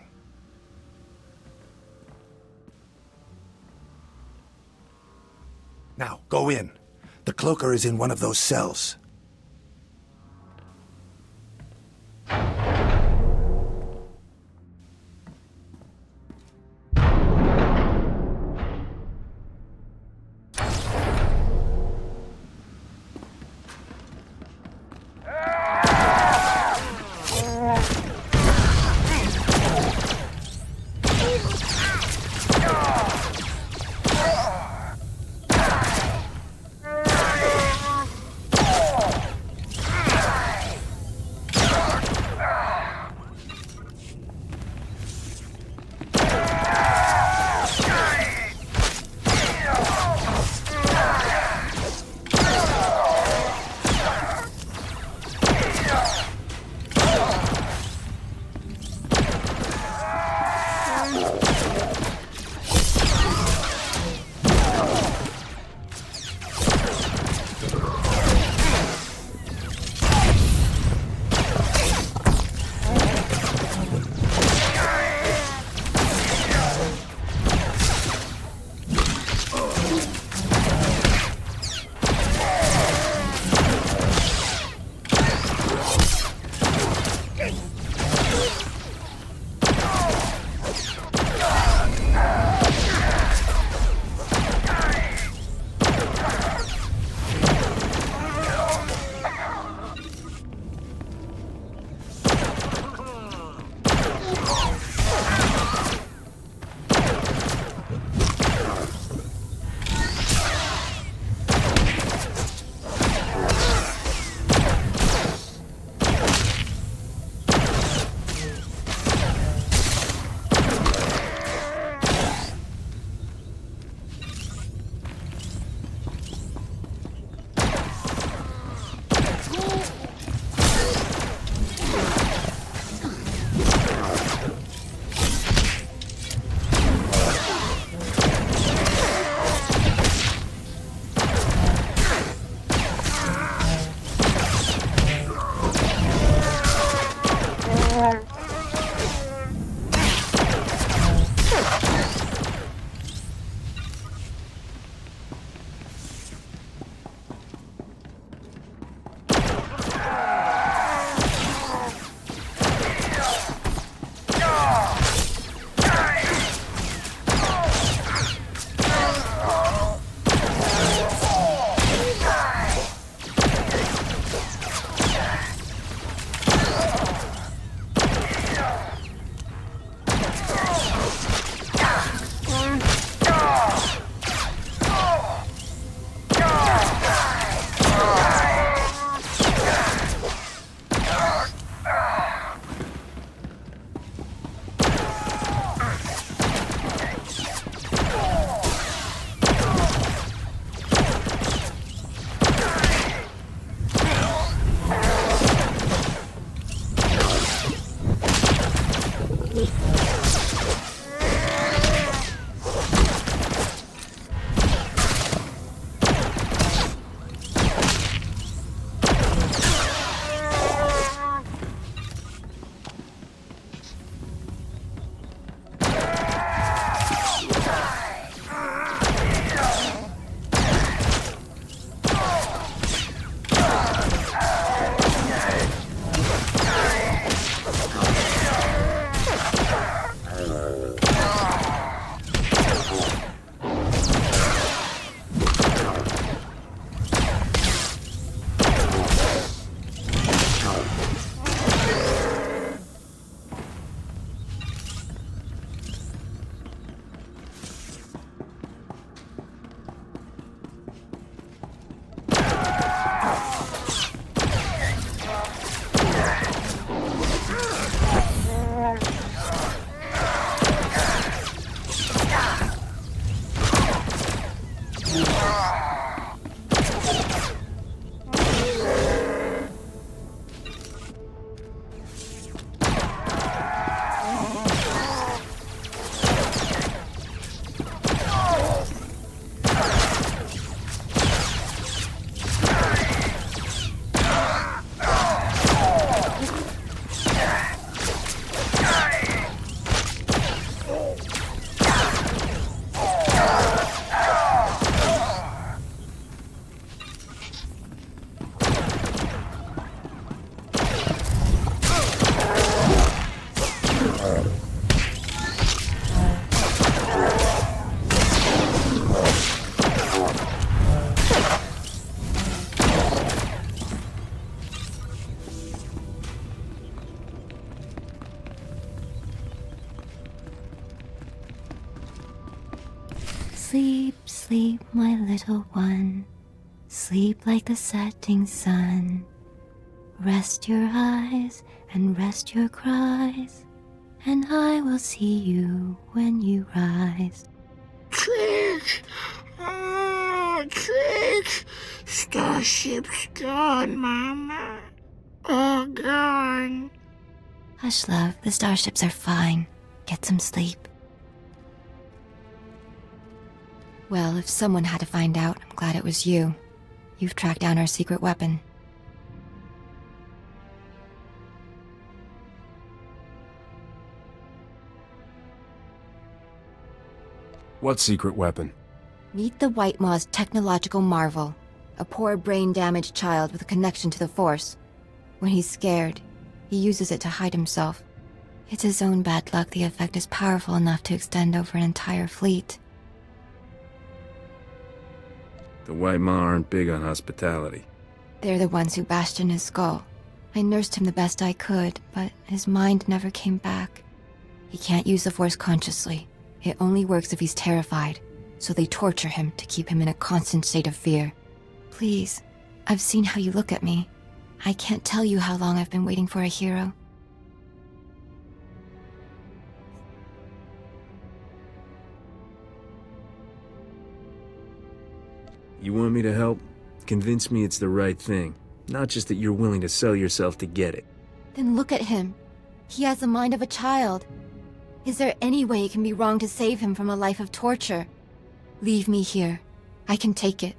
Now, go in. The cloaker is in one of those cells. Sleep, sleep, my little one. Sleep like the setting sun. Rest your eyes and rest your cries, and I will see you when you rise. Trick! Oh, Trick! Starship's gone, Mama. All gone. Hush, love. The starships are fine. Get some sleep. Well, if someone had to find out, I'm glad it was you. You've tracked down our secret weapon. What secret weapon? Meet the White Maw's technological marvel. A poor brain-damaged child with a connection to the Force. When he's scared, he uses it to hide himself. It's his own bad luck the effect is powerful enough to extend over an entire fleet. The White Maw aren't big on hospitality. They're the ones who bashed in his skull. I nursed him the best I could, but his mind never came back. He can't use the Force consciously. It only works if he's terrified, so they torture him to keep him in a constant state of fear. Please, I've seen how you look at me. I can't tell you how long I've been waiting for a hero. You want me to help? Convince me it's the right thing. Not just that you're willing to sell yourself to get it. Then look at him. He has the mind of a child. Is there any way it can be wrong to save him from a life of torture? Leave me here. I can take it.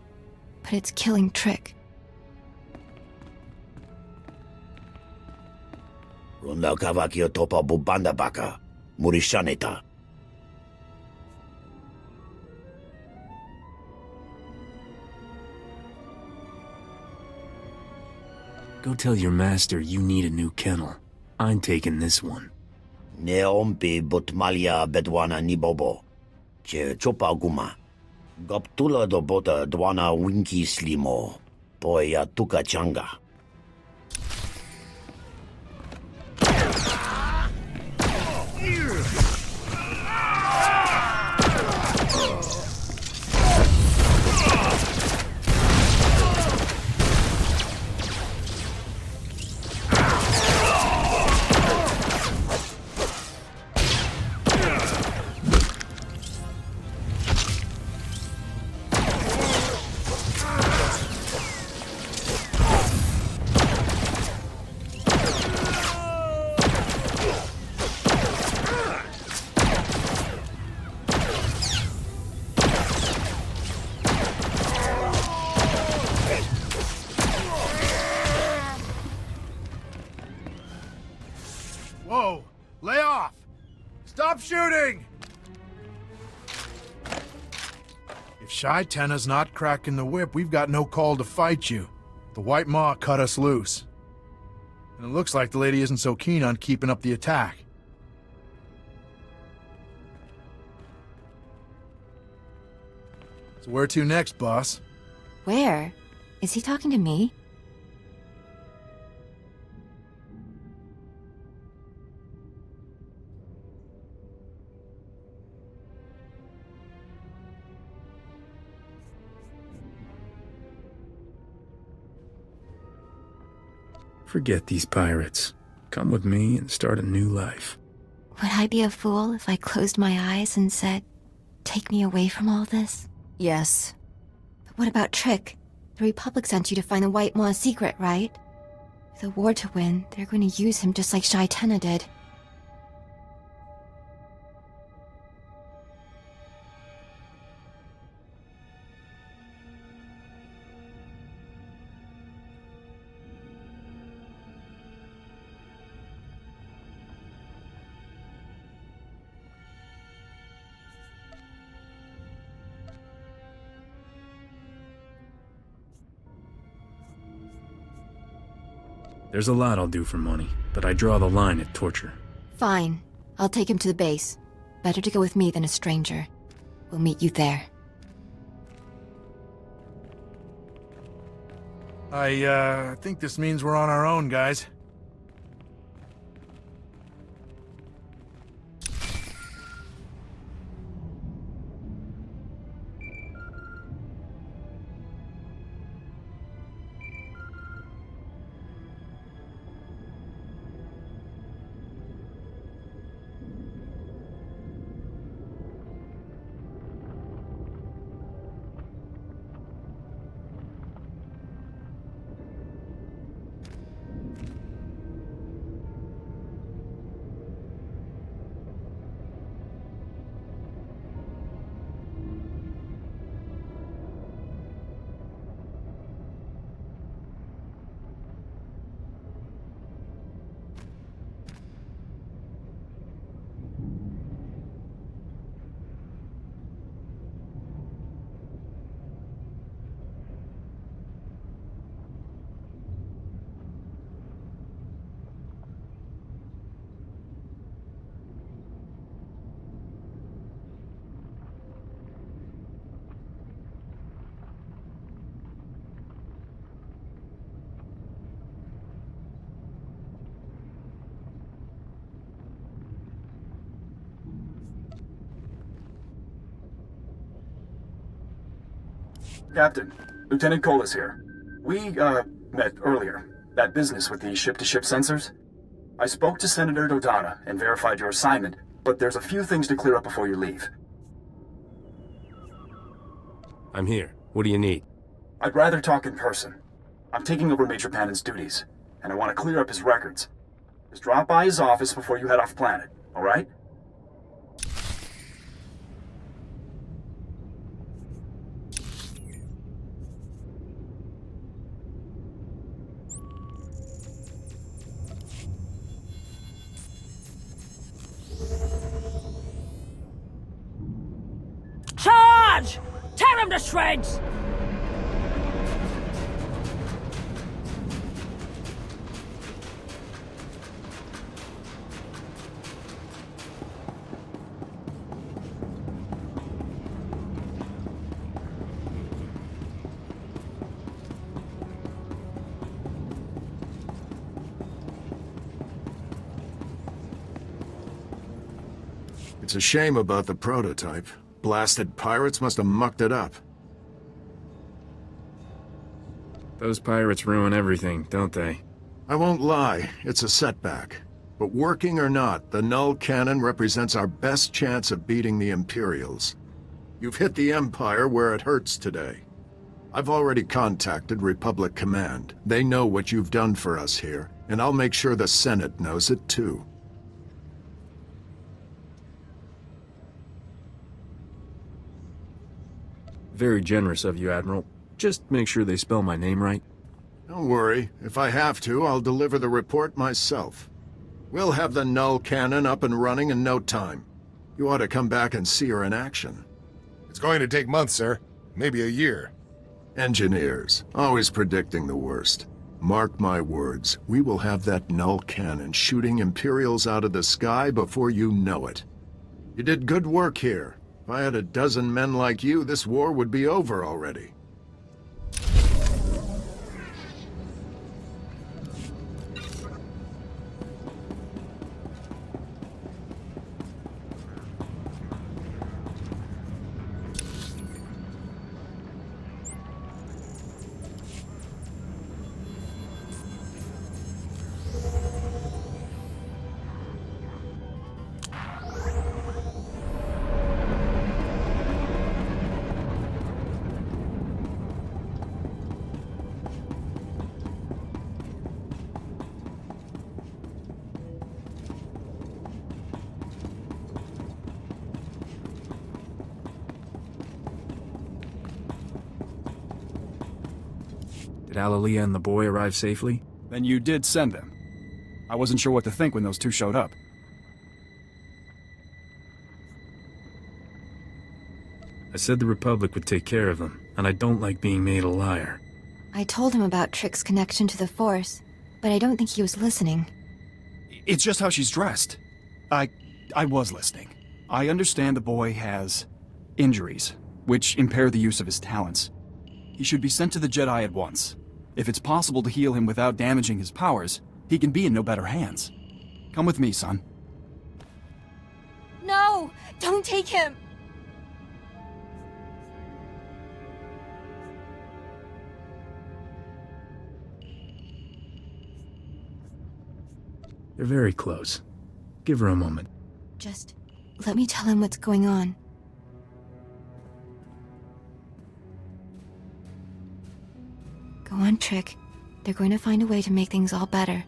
But it's killing Trick. Runda kavakio topa bubanda baka. Murishaneta. Go tell your master you need a new kennel. I'm taking this one. Ne ompi butmalia bedwana nibobo. Che chopa guma. Goptula do bota dwana winki slimo. Poya tuka changa. Whoa! Lay off! Stop shooting! If Shy Tenna's not cracking the whip, we've got no call to fight you. The White Maw cut us loose. And it looks like the lady isn't so keen on keeping up the attack. So where to next, boss? Where? Is he talking to me? Forget these pirates. Come with me and start a new life. Would I be a fool if I closed my eyes and said, "Take me away from all this"? Yes. But what about Trick? The Republic sent you to find the White Maw's secret, right? With a war to win, they're going to use him just like Shy Tenna did. There's a lot I'll do for money, but I draw the line at torture. Fine. I'll take him to the base. Better to go with me than a stranger. We'll meet you there. I think this means we're on our own, guys. Captain, Lieutenant Cole is here. We, met earlier. That business with the ship-to-ship sensors? I spoke to Senator Dodonna and verified your assignment, but there's a few things to clear up before you leave. I'm here. What do you need? I'd rather talk in person. I'm taking over Major Pannon's duties, and I want to clear up his records. Just drop by his office before you head off planet, all right? Charge! Tear him to shreds! It's a shame about the prototype. Blasted pirates must have mucked it up. Those pirates ruin everything, don't they? I won't lie, it's a setback. But working or not, the null cannon represents our best chance of beating the Imperials. You've hit the Empire where it hurts today. I've already contacted Republic Command. They know what you've done for us here, and I'll make sure the Senate knows it too. Very generous of you, Admiral. Just make sure they spell my name right. Don't worry. If I have to, I'll deliver the report myself. We'll have the null cannon up and running in no time. You ought to come back and see her in action. It's going to take months, sir. Maybe a year. Engineers, always predicting the worst. Mark my words, we will have that null cannon shooting Imperials out of the sky before you know it. You did good work here. If I had a dozen men like you, this war would be over already. Did Alalia and the boy arrive safely? Then you did send them. I wasn't sure what to think when those two showed up. I said the Republic would take care of them, and I don't like being made a liar. I told him about Trick's connection to the Force, but I don't think he was listening. It's just how she's dressed. I was listening. I understand the boy has injuries, which impair the use of his talents. He should be sent to the Jedi at once. If it's possible to heal him without damaging his powers, he can be in no better hands. Come with me, son. No! Don't take him! They're very close. Give her a moment. Just let me tell him what's going on. Go on, Trick. They're going to find a way to make things all better.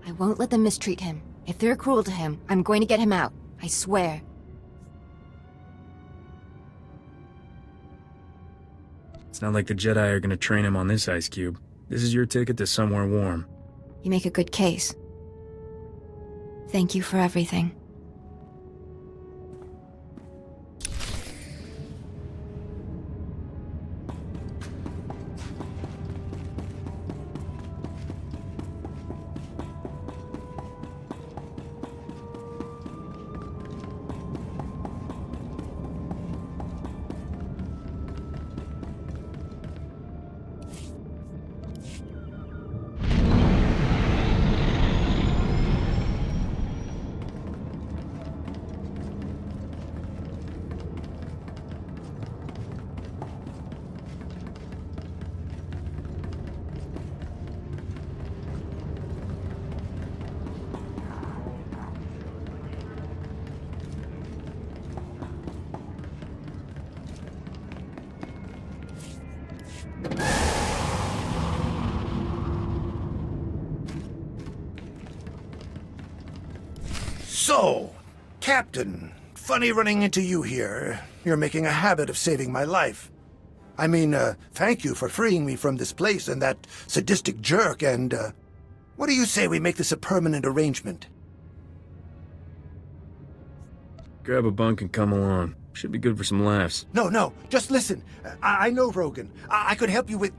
I won't let them mistreat him. If they're cruel to him, I'm going to get him out. I swear. It's not like the Jedi are gonna train him on this ice cube. This is your ticket to somewhere warm. You make a good case. Thank you for everything. So, Captain, funny running into you here. You're making a habit of saving my life. I mean, thank you for freeing me from this place and that sadistic jerk, and, what do you say we make this a permanent arrangement? Grab a bunk and come along. Should be good for some laughs. No, just listen. I know Rogan. I could help you with...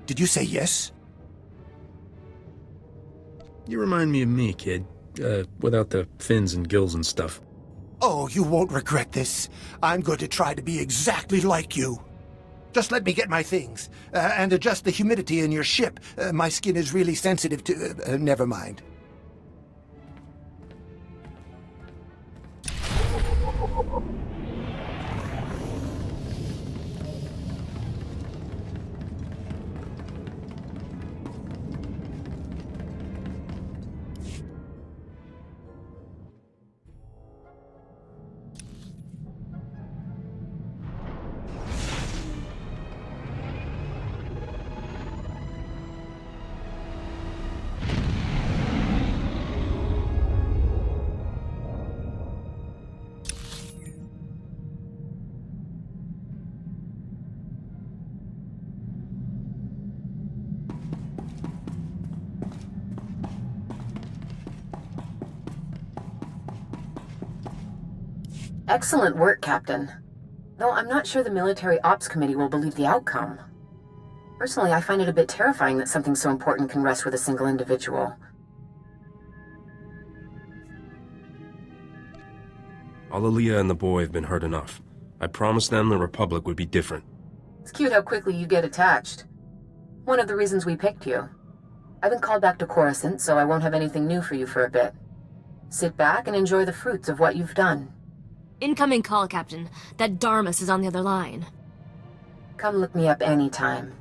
Did you say yes? You remind me of me, kid. Without the fins and gills and stuff. Oh, you won't regret this. I'm going to try to be exactly like you. Just let me get my things, and adjust the humidity in your ship. My skin is really sensitive to... never mind. Excellent work, Captain. Though I'm not sure the Military Ops Committee will believe the outcome. Personally, I find it a bit terrifying that something so important can rest with a single individual. Alalia and the boy have been hurt enough. I promised them the Republic would be different. It's cute how quickly you get attached. One of the reasons we picked you. I've been called back to Coruscant, so I won't have anything new for you for a bit. Sit back and enjoy the fruits of what you've done. Incoming call, Captain. That Darmus is on the other line. Come look me up anytime.